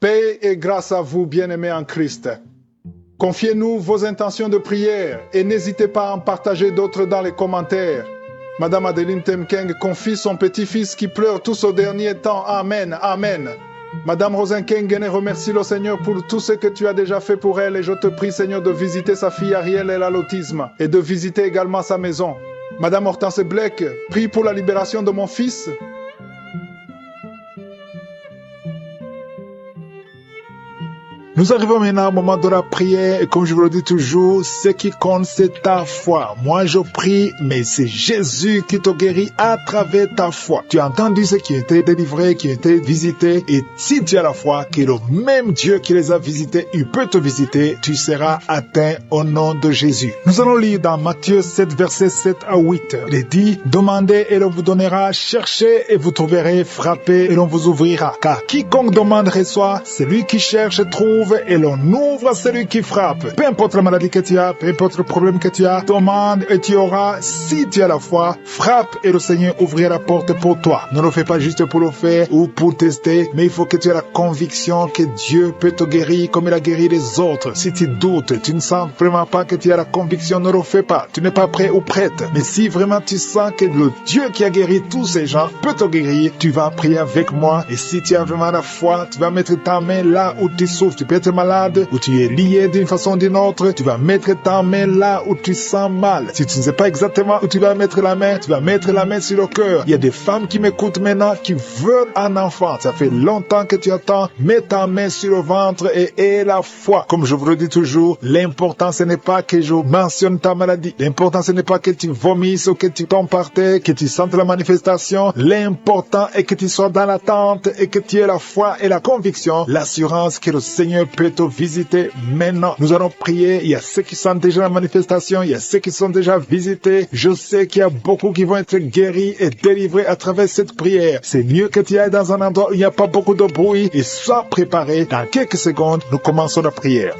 Paix et grâce à vous, bien-aimés en Christ. Confiez-nous vos intentions de prière et n'hésitez pas à en partager d'autres dans les commentaires. Madame Adeline Temkeng confie son petit-fils qui pleure tous au dernier temps. Amen, amen. Madame Rosenkengene remercie le Seigneur pour tout ce que tu as déjà fait pour elle et je te prie, Seigneur, de visiter sa fille Ariel, elle a l'autisme, et de visiter également sa maison. Madame Hortense Bleck prie pour la libération de mon fils. Nous arrivons maintenant au moment de la prière et comme je vous le dis toujours, ce qui compte c'est ta foi. Moi je prie, mais c'est Jésus qui te guérit à travers ta foi. Tu as entendu ceux qui étaient délivrés, qui étaient visités et si tu as la foi que le même Dieu qui les a visités, il peut te visiter, tu seras atteint au nom de Jésus. Nous allons lire dans Matthieu 7 versets 7 à 8. Il dit, demandez et l'on vous donnera, cherchez et vous trouverez, frappez et l'on vous ouvrira. Car quiconque demande reçoit, celui qui cherche trouve et l'on ouvre à celui qui frappe. Peu importe la maladie que tu as, peu importe le problème que tu as, demande et tu auras. Si tu as la foi, frappe et le Seigneur ouvrira la porte pour toi. Ne le fais pas juste pour le faire ou pour tester, mais il faut que tu aies la conviction que Dieu peut te guérir comme il a guéri les autres. Si tu doutes, tu ne sens vraiment pas que tu as la conviction, ne le fais pas. Tu n'es pas prêt ou prête. Mais si vraiment tu sens que le Dieu qui a guéri tous ces gens peut te guérir, tu vas prier avec moi. Et si tu as vraiment la foi, tu vas mettre ta main là où tu souffres. Tu peux être malade ou tu es lié d'une façon ou d'une autre, tu vas mettre ta main là où tu sens mal. Si tu ne sais pas exactement où tu vas mettre la main, tu vas mettre la main sur le cœur. Il y a des femmes qui m'écoutent maintenant qui veulent un enfant. Ça fait longtemps que tu attends. Mets ta main sur le ventre et aie la foi. Comme je vous le dis toujours, l'important ce n'est pas que je mentionne ta maladie. L'important ce n'est pas que tu vomisses ou que tu tombes par terre, que tu sentes la manifestation. L'important est que tu sois dans l'attente et que tu aies la foi et la conviction, l'assurance que le Seigneur peut te visiter maintenant. Nous allons prier. Il y a ceux qui sentent déjà la manifestation. Il y a ceux qui sont déjà visités. Je sais qu'il y a beaucoup qui vont être guéris et délivrés à travers cette prière. C'est mieux que tu ailles dans un endroit où il n'y a pas beaucoup de bruit et sois préparé. Dans quelques secondes, nous commençons la prière.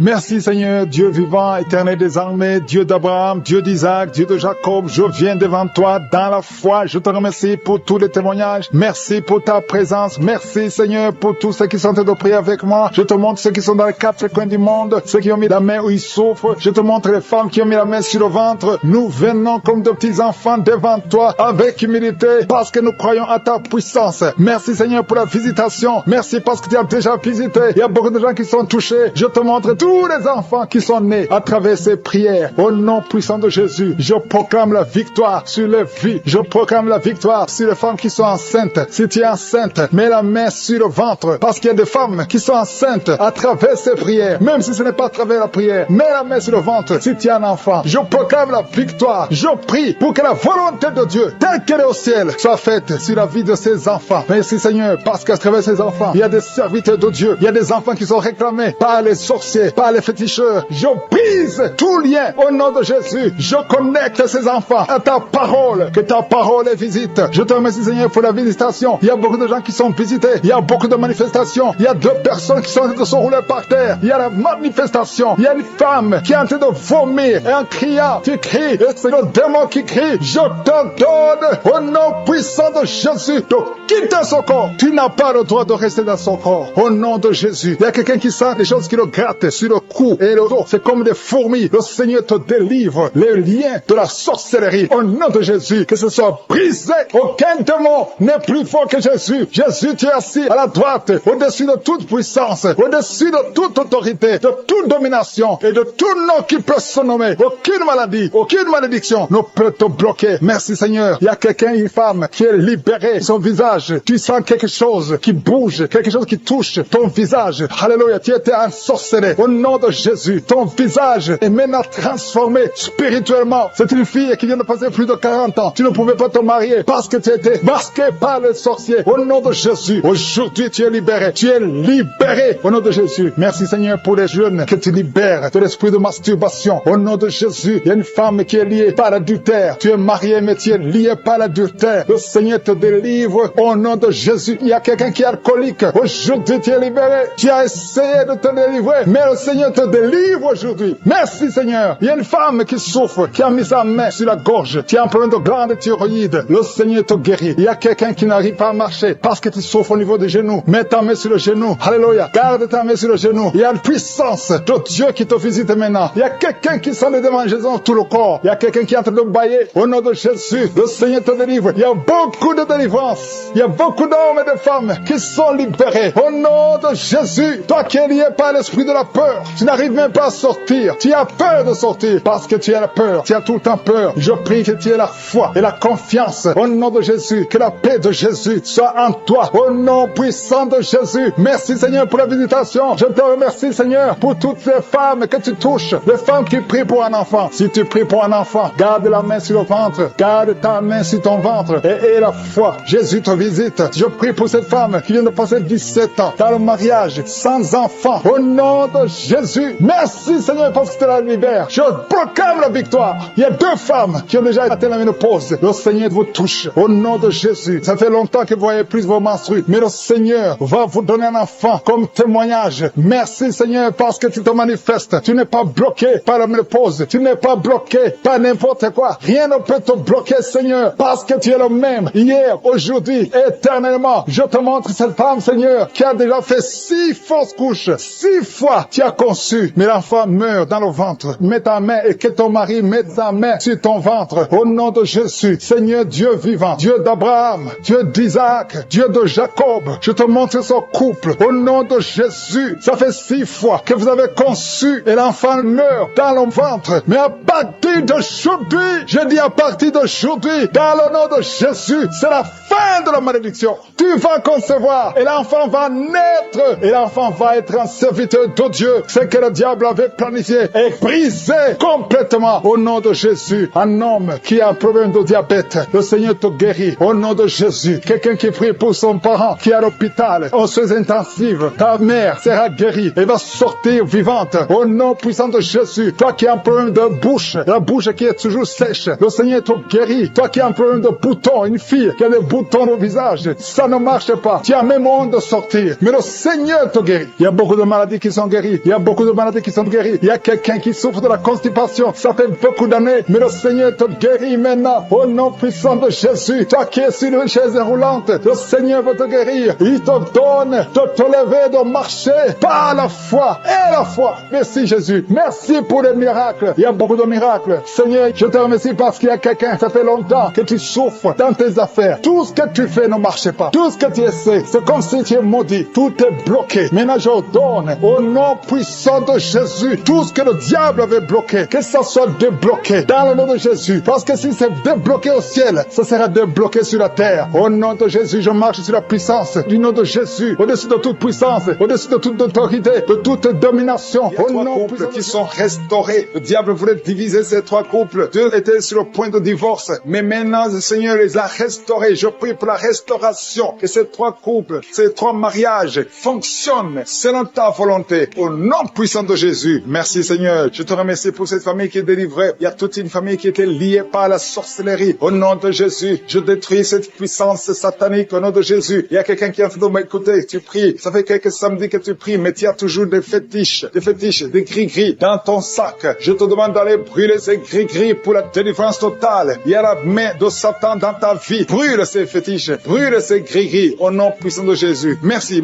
Merci Seigneur, Dieu vivant, éternel des armées, Dieu d'Abraham, Dieu d'Isaac, Dieu de Jacob, je viens devant toi dans la foi. Je te remercie pour tous les témoignages. Merci pour ta présence. Merci Seigneur pour tous ceux qui sont en train de prier avec moi. Je te montre ceux qui sont dans les quatre coins du monde, ceux qui ont mis la main où ils souffrent. Je te montre les femmes qui ont mis la main sur le ventre. Nous venons comme de petits enfants devant toi avec humilité parce que nous croyons à ta puissance. Merci Seigneur pour la visitation. Merci parce que tu as déjà visité. Il y a beaucoup de gens qui sont touchés. Je te montre tous les enfants qui sont nés à travers ces prières. Au nom puissant de Jésus, je proclame la victoire sur les vies. Je proclame la victoire sur les femmes qui sont enceintes. Si tu es enceinte, mets la main sur le ventre parce qu'il y a des femmes qui sont enceintes à travers ces prières. Même si ce n'est pas à travers la prière, mets la main sur le ventre si tu es un enfant. Je proclame la victoire. Je prie pour que la volonté de Dieu, telle qu'elle est au ciel, soit faite sur la vie de ces enfants. Merci Seigneur, parce qu'à travers ces enfants, il y a des serviteurs de Dieu. Il y a des enfants qui sont réclamés par les sorciers, par les féticheurs. Je brise tout lien au nom de Jésus. Je connecte ces enfants à ta parole. Que ta parole les visite. Je te remercie Seigneur pour la visitation. Il y a beaucoup de gens qui sont visités. Il y a beaucoup de manifestations. Il y a deux personnes qui sont en train de se rouler par terre. Il y a la manifestation. Il y a une femme qui est en train de vomir. Et en criant, tu cries. Et c'est le démon qui crie. Je te donne au nom puissant de Jésus de quitter son corps. Tu n'as pas le droit de rester dans son corps. Au nom de Jésus. Il y a quelqu'un qui sent des choses qui le grattent sur le cou et le dos. C'est comme des fourmis. Le Seigneur te délivre les liens de la sorcellerie. Au nom de Jésus, que ce soit brisé. Aucun démon n'est plus fort que Jésus. Jésus, tu es assis à la droite, au-dessus de toute puissance, au-dessus de toute autorité, de toute domination et de tout nom qui peut se nommer. Aucune maladie, aucune malédiction ne peut te bloquer. Merci Seigneur. Il y a quelqu'un, une femme qui est libérée. Son visage, tu sens quelque chose qui bouge, quelque chose qui touche ton visage. Alléluia, tu étais ensorcelé. Au nom de Jésus, ton visage est maintenant transformé spirituellement. C'est une fille qui vient de passer plus de 40 ans. Tu ne pouvais pas te marier parce que tu étais masqué par les sorciers. Au nom de Jésus, aujourd'hui tu es libéré. Tu es libéré au nom de Jésus. Merci Seigneur pour les jeunes que tu libères de l'esprit de masturbation. Au nom de Jésus, il y a une femme qui est liée par l'adultère. Tu es marié mais tu es lié par l'adultère. Le Seigneur te délivre au nom de Jésus. Il y a quelqu'un qui est alcoolique. Aujourd'hui tu es libéré. Tu as essayé de te délivrer mais le Seigneur te délivre aujourd'hui. Merci Seigneur. Il y a une femme qui souffre, qui a mis sa main sur la gorge, qui a un problème de glande thyroïde. Le Seigneur te guérit. Il y a quelqu'un qui n'arrive pas à marcher parce que tu souffres au niveau des genoux. Mets ta main sur le genou. Alléluia. Garde ta main sur le genou. Il y a une puissance de Dieu qui te visite maintenant. Il y a quelqu'un qui sent des démangeaisons tout le corps. Il y a quelqu'un qui est en train de bailler. Au nom de Jésus, le Seigneur te délivre. Il y a beaucoup de délivrance. Il y a beaucoup d'hommes et de femmes qui sont libérés. Au nom de Jésus, toi qui es lié par l'esprit de la peur, tu n'arrives même pas à sortir. Tu as peur de sortir parce que tu as la peur. Tu as tout le temps peur. Je prie que tu aies la foi et la confiance. Au nom de Jésus, que la paix de Jésus soit en toi. Au nom puissant de Jésus. Merci Seigneur pour la visitation. Je te remercie Seigneur pour toutes ces femmes que tu touches. Les femmes qui prient pour un enfant. Si tu pries pour un enfant, garde la main sur le ventre. Garde ta main sur ton ventre et aie la foi. Jésus te visite. Je prie pour cette femme qui vient de passer 17 ans dans le mariage, sans enfant. Au nom de Jésus. Merci Seigneur parce que tu la libères. Je proclame la victoire. Il y a 2 femmes qui ont déjà atteint la ménopause. Le Seigneur vous touche. Au nom de Jésus. Ça fait longtemps que vous voyez plus vos menstrues. Mais le Seigneur va vous donner un enfant comme témoignage. Merci Seigneur parce que tu te manifestes. Tu n'es pas bloqué par la ménopause. Tu n'es pas bloqué par n'importe quoi. Rien ne peut te bloquer Seigneur parce que tu es le même hier, aujourd'hui, éternellement. Je te montre cette femme Seigneur qui a déjà fait 6 fausses couches. 6 fois tu as conçu. Mais l'enfant meurt dans le ventre. Mets ta main et que ton mari mette sa main sur ton ventre. Au nom de Jésus. Seigneur Dieu vivant. Dieu d'Abraham. Dieu d'Isaac. Dieu de Jacob. Je te montre ce couple. Au nom de Jésus. Ça fait 6 fois que vous avez conçu et l'enfant meurt dans le ventre. Mais à partir d'aujourd'hui, je dis à partir d'aujourd'hui, dans le nom de Jésus, c'est la fin de la malédiction. Tu vas concevoir et l'enfant va naître et l'enfant va être un serviteur de Dieu. Ce que le diable avait planifié est brisé complètement au nom de Jésus. Un homme qui a un problème de diabète, le Seigneur te guérit au nom de Jésus. Quelqu'un qui prie pour son parent qui est à l'hôpital, aux soins intensifs, ta mère sera guérie et va sortir vivante au nom puissant de Jésus. Toi qui as un problème de bouche, la bouche qui est toujours sèche, le Seigneur te guérit. Toi qui as un problème de boutons, une fille qui a des boutons au visage, ça ne marche pas. Tu as même honte de sortir, mais le Seigneur te guérit. Il y a beaucoup de maladies qui sont guéries. Il y a beaucoup de maladies qui sont guéries. Il y a quelqu'un qui souffre de la constipation. Ça fait beaucoup d'années, mais le Seigneur te guérit maintenant au nom puissant de Jésus. Toi qui es sur une chaise roulante, le Seigneur veut te guérir. Il te donne de te lever, de marcher par la foi et la foi. Merci Jésus. Merci pour les miracles. Il y a beaucoup de miracles. Seigneur, je te remercie parce qu'il y a quelqu'un, ça fait longtemps que tu souffres dans tes affaires. Tout ce que tu fais ne marche pas. Tout ce que tu essaies, c'est comme si tu es maudit. Tout est bloqué. Maintenant, j'ordonne au nom puissant de Jésus, tout ce que le diable avait bloqué, que ça soit débloqué dans le nom de Jésus. Parce que si c'est débloqué au ciel, ça sera débloqué sur la terre. Au nom de Jésus, je marche sur la puissance du nom de Jésus, au-dessus de toute puissance, au-dessus de toute autorité, de toute domination. Il y a 3 couples qui sont restaurés. Le diable voulait diviser ces 3 couples. Dieu était sur le point de divorce. Mais maintenant, le Seigneur les a restaurés. Je prie pour la restauration. Que ces 3 couples, ces 3 mariages fonctionnent selon ta volonté. Au nom puissant de Jésus. Merci Seigneur. Je te remercie pour cette famille qui est délivrée. Il y a toute une famille qui était liée par la sorcellerie. Au nom de Jésus, je détruis cette puissance satanique. Au nom de Jésus. Il y a quelqu'un qui est en train de m'écouter. Tu pries. Ça fait quelques samedis que tu pries, mais tu as toujours des fétiches, des gris-gris dans ton sac. Je te demande d'aller brûler ces gris-gris pour la délivrance totale. Il y a la main de Satan dans ta vie. Brûle ces fétiches. Brûle ces gris-gris. Au nom puissant de Jésus. Merci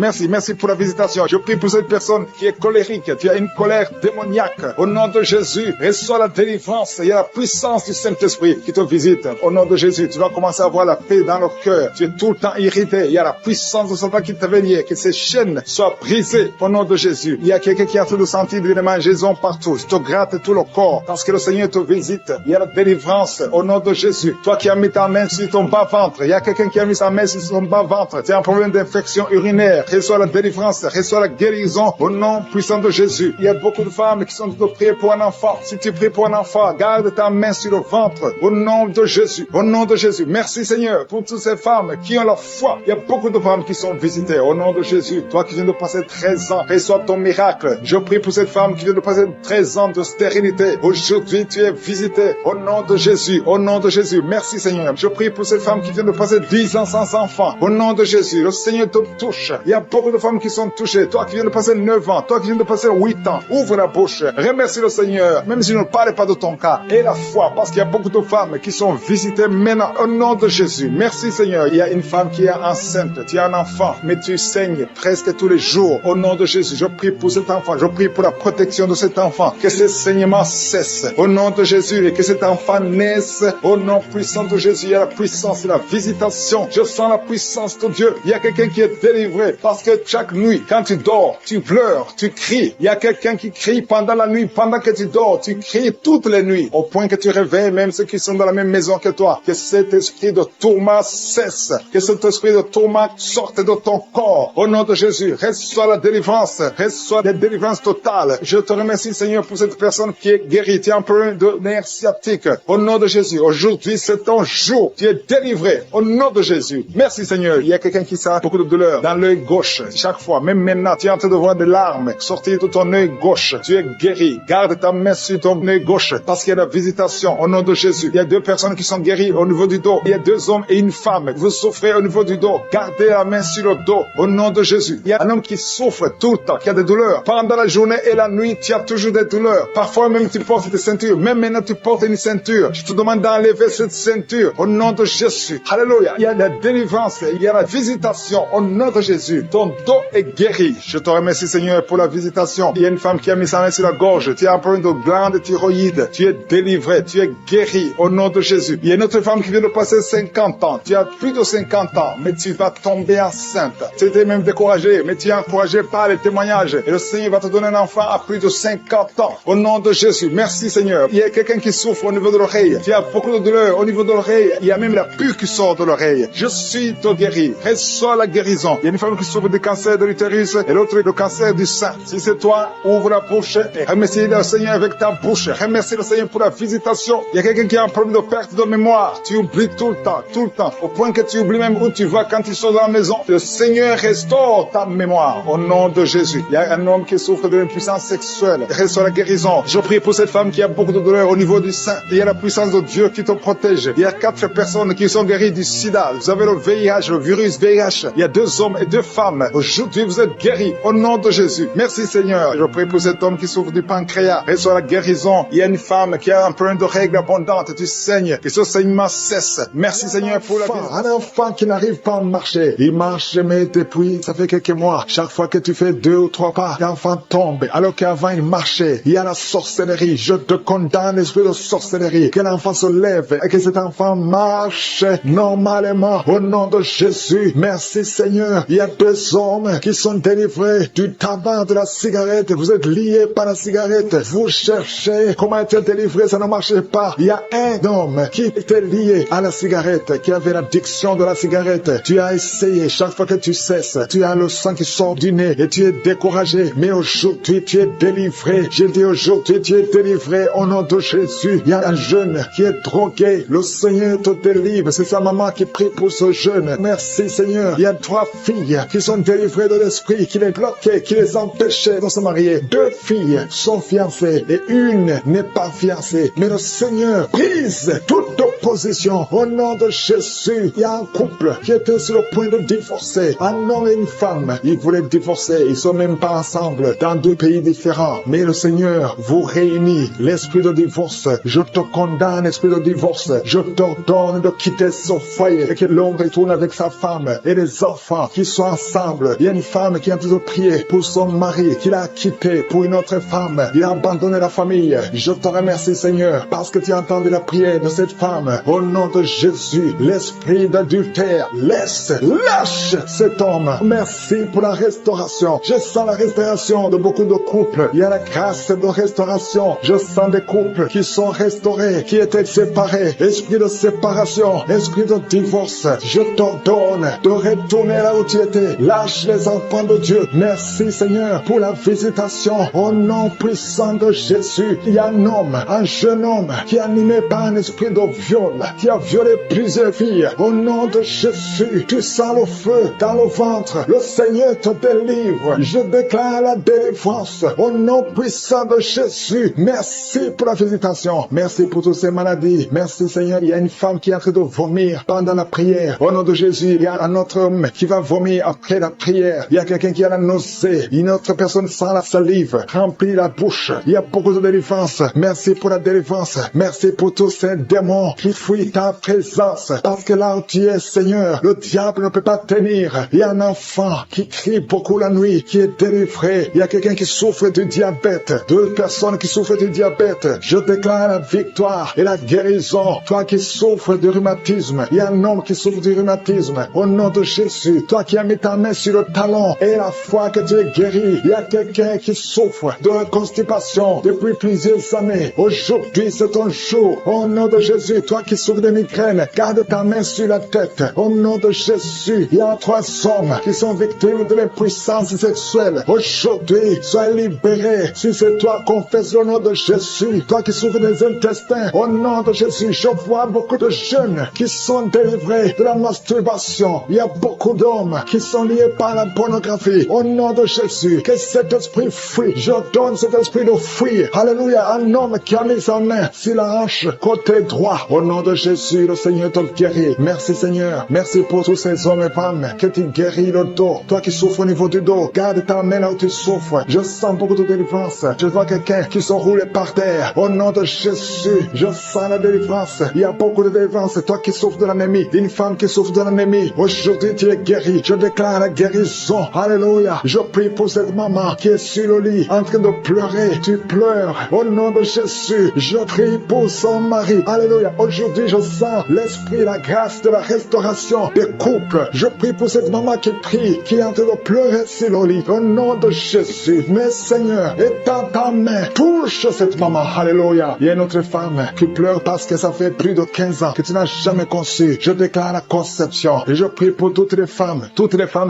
pour la visitation. Je prie pour cette personne qui est colérique. Tu as une colère démoniaque. Au nom de Jésus, reçois la délivrance. Il y a la puissance du Saint-Esprit qui te visite. Au nom de Jésus, tu vas commencer à avoir la paix dans le cœur. Tu es tout le temps irrité. Il y a la puissance de Satan qui te vient. Que ces chaînes soient brisées. Au nom de Jésus. Il y a quelqu'un qui a tout de sentir des démangeaisons partout. Tu te grattes tout le corps parce que le Seigneur te visite. Il y a la délivrance au nom de Jésus. Toi qui as mis ta main sur ton bas-ventre. Il y a quelqu'un qui a mis sa main sur son bas-ventre. Tu as un problème d'infection urinaire. Reçois la délivrance. Reçois la guérison au nom puissant de Jésus. Il y a beaucoup de femmes qui sont de prier pour un enfant. Si tu pries pour un enfant, garde ta main sur le ventre au nom de Jésus. Au nom de Jésus. Merci Seigneur pour toutes ces femmes qui ont la foi. Il y a beaucoup de femmes qui sont visitées au nom de Jésus. Toi qui viens de passer 13 ans, reçois ton miracle. Je prie pour cette femme qui vient de passer 13 ans de stérilité. Aujourd'hui, tu es visité au nom de Jésus. Au nom de Jésus. Merci Seigneur. Je prie pour cette femme qui vient de passer 10 ans sans enfant. Au nom de Jésus. Le Seigneur te touche. Il y a beaucoup de femmes qui sont touchées. Toi qui viens de passer 9 ans. Toi qui viens de passer 8 ans. Ouvre la bouche. Remercie le Seigneur, même si je ne parle pas de ton cas. Et la foi, parce qu'il y a beaucoup de femmes qui sont visitées maintenant au nom de Jésus. Merci Seigneur. Il y a une femme qui est enceinte. Tu as un enfant, mais tu saignes presque tous les jours. Au nom de Jésus, je prie pour cet enfant. Je prie pour la protection de cet enfant. Que ce saignement cesse. Au nom de Jésus, et que cet enfant naisse. Au nom puissant de Jésus, il y a la puissance et la visitation. Je sens la puissance de Dieu. Il y a quelqu'un qui est délivré parce que chaque nuit, quand tu dors, tu pleures, tu cries. Il y a quelqu'un qui crie pendant la nuit, pendant que tu dors, tu cries toutes les nuits, au point que tu réveilles même ceux qui sont dans la même maison que toi. Que cet esprit de tourment cesse. Que cet esprit de tourment sorte de ton corps. Au nom de Jésus, reçois la délivrance, reçois la délivrance totale. Je te remercie Seigneur pour cette personne qui est guérie. Tu es un problème de nerf sciatique. Au nom de Jésus, aujourd'hui c'est ton jour. Tu es délivré. Au nom de Jésus. Merci Seigneur. Il y a quelqu'un qui sent beaucoup de douleur dans l'œil gauche. Chaque fois, même maintenant, tu es en train de voir des larmes sortir de ton œil gauche. Tu es guéri. Garde ta main sur ton œil gauche parce qu'il y a la visitation. Au nom de Jésus. Il y a 2 personnes qui sont guéries au niveau du dos. Il y a 2 hommes et une femme. Vous souffrez au niveau du dos. Gardez la main sur le dos. Au nom de Jésus. Il y a un homme qui souffre tout le temps, qui a des douleurs. Pendant la journée et la nuit, tu as toujours des douleurs. Parfois même tu portes des ceintures. Même maintenant tu portes une ceinture. Je te demande d'enlever cette ceinture. Au nom de Jésus. Alléluia. Il y a la délivrance. Il y a la visitation. Au nom de Jésus. Ton dos est guéri. Je te remercie Seigneur pour la visitation. Il y a une femme qui a mis sa main sur la gorge. Tu as un problème de glande thyroïde. Tu es délivré. Tu es guéri. Au nom de Jésus. Il y a une autre femme qui vient de passer 50 ans. Tu as plus de 50 ans. Mais tu vas tomber enceinte. Tu étais même découragé. Mais tu es encouragé par les témoignages. Et le Seigneur va te donner un enfant à plus de 50 ans. Au nom de Jésus. Merci Seigneur. Il y a quelqu'un qui souffre au niveau de l'oreille. Tu as beaucoup de douleur au niveau de l'oreille. Il y a même la pus qui sort de l'oreille. Je suis te guéri. Reçois la guérison. Il y a une femme qui souffre du cancer de l'utérus et l'autre le cancer du sein. Si c'est toi, ouvre la bouche et remercie le Seigneur avec ta bouche. Remercie le Seigneur pour la visitation. Il y a quelqu'un qui a un problème de perte de mémoire. Tu oublies tout le temps, au point que tu oublies même où tu vas quand tu sors dans la maison. Le Seigneur restaure ta mémoire au nom de Jésus. Il y a un homme qui souffre de l'impuissance sexuelle. Reçois la guérison. Je prie pour cette femme qui a beaucoup de douleur au niveau du sein. Il y a la puissance de Dieu qui te protège. Il y a 4 personnes qui sont guéries du sida. Vous avez le VIH, le virus VIH. Il y a 2 hommes et 2 femmes. Aujourd'hui, vous êtes guéris au nom de Jésus. Merci Seigneur. Je prie pour cet homme qui souffre du pancréas. Reçois la guérison. Il y a une femme qui a un problème de règles abondantes. Tu saignes. Que ce saignement cesse. Merci Seigneur pour la vie. Un enfant qui n'arrive pas à marcher. Il marche, mais depuis, ça fait quelques mois. Chaque fois que tu fais 2 ou 3 pas, l'enfant tombe. Alors qu'avant il marchait. Il y a la sorcellerie. Je te condamne l'esprit de sorcellerie. Que l'enfant se lève et que cet enfant marche normalement. Au nom de Jésus. Merci Seigneur. Il y a 2 hommes qui sont délivrés du tabac, de la cigarette. Vous êtes liés par la cigarette. Vous cherchez comment être délivré, ça ne marche pas. Il y a un homme qui était lié à la cigarette, qui avait l'addiction de la cigarette. Tu as essayé, chaque fois que tu cesses, tu as le sang qui sort du nez et tu es découragé. Mais aujourd'hui, tu es délivré. J'ai dit aujourd'hui, tu es délivré au nom de Jésus. Il y a un jeune qui est drogué. Le Seigneur te délivre. C'est sa maman qui prie pour ce jeune. Merci Seigneur. Il y a 3 filles qui sont délivrées de l'esprit, qui les bloquait, qui les empêchait de se marier. 2 filles sont fiancées et une n'est pas fiancée. Mais le Seigneur brise toute opposition au nom de Jésus. Il y a un couple qui était sur le point de divorcer. Un homme et une femme. Ils voulaient divorcer. Ils sont même pas ensemble dans 2 pays différents. Mais le Seigneur vous réunit. L'esprit de divorce. Je te condamne, esprit de divorce. Je t'ordonne de quitter son foyer et que l'homme retourne avec sa femme et les enfants qui sont ensemble. Il y a une femme qui a toujours prié pour son mari qu'il a quitté pour une autre femme. Il a abandonné la famille. Je te remercie Seigneur parce que tu as entendu la prière de cette femme. Au nom de Jésus, l'esprit d'adultère, lâche cet homme. Merci pour la restauration. Je sens la restauration de beaucoup de couples. Il y a la grâce de restauration. Je sens des couples qui sont restaurés, qui étaient séparés. Esprit de séparation, esprit de divorce. Je t'ordonne de retourner là où tu étais. Lâche les enfants de Dieu. Merci Seigneur pour la visitation. Au nom puissant de Jésus, il y a un homme, un jeune homme qui est animé par un esprit de violence viol, qui a violé plusieurs filles. Au nom de Jésus, tu sens le feu dans le ventre. Le Seigneur te délivre. Je déclare la délivrance au nom puissant de Jésus. Merci pour la visitation. Merci pour toutes ces maladies. Merci Seigneur. Il y a une femme qui est en train de vomir pendant la prière. Au nom de Jésus, il y a un autre homme qui va vomir après la prière. Il y a quelqu'un qui a la nausée. Une autre personne sent la salive, remplit la bouche. Il y a beaucoup de délivrance. Merci pour la délivrance. Merci pour tous ces démons qui fuient ta présence. Parce que là où tu es, Seigneur, le diable ne peut pas tenir. Il y a un enfant qui crie beaucoup la nuit, qui est délivré. Il y a quelqu'un qui souffre du diabète. 2 personnes qui souffrent du diabète. Je déclare la victoire et la guérison. Toi qui souffres du rhumatisme, il y a un homme qui souffre du rhumatisme. Au nom de Jésus, toi qui as mis ta main sur le talon et la foi que tu es guéri, il y a quelqu'un qui souffre de la constipation depuis plusieurs années. Aujourd'hui, c'est ton jour. Au nom de Jésus, toi qui souffres de migraine, garde ta main sur la tête. Au nom de Jésus, il y a 3 hommes qui sont victimes de l'impuissance sexuelle. Aujourd'hui, sois libéré. Si c'est toi, confesse le nom de Jésus. Toi qui souffres des intestins, au nom de Jésus, je vois beaucoup de jeunes qui sont délivrés de la masturbation. Il y a beaucoup d'hommes qui sont liés par la pornographie. Au nom de Jésus, que cet esprit fuit. Je donne cet esprit de fuir. Alléluia. Un homme qui a mis sa main sur la hanche côté droit. Au nom de Jésus, le Seigneur te guérit. Merci Seigneur. Merci pour tous ces hommes et femmes que tu guéris le dos. Toi qui souffres au niveau du dos, garde ta main là où tu souffres. Je sens beaucoup de délivrance. Je vois quelqu'un qui se roule par terre. Au nom de Jésus, je sens la délivrance. Il y a beaucoup de délivrance. Toi qui souffres de l'anémie, une femme qui souffre de l'anémie, aujourd'hui tu es guéri. Je déclare la guérison. Alléluia. Je prie pour cette maman qui est sur le lit en train de pleurer. Tu pleures. Au nom de Jésus, je prie pour son mari. Alléluia. Aujourd'hui, je sens l'esprit, la grâce de la restauration des couples. Je prie pour cette maman qui prie, qui est en train de pleurer sur le lit. Au nom de Jésus, mais Seigneur, étends ta main, touche cette maman. Alléluia. Il y a une autre femme qui pleure parce que ça fait plus de 15 ans que tu n'as jamais conçu. Je déclare la conception et je prie pour toutes les femmes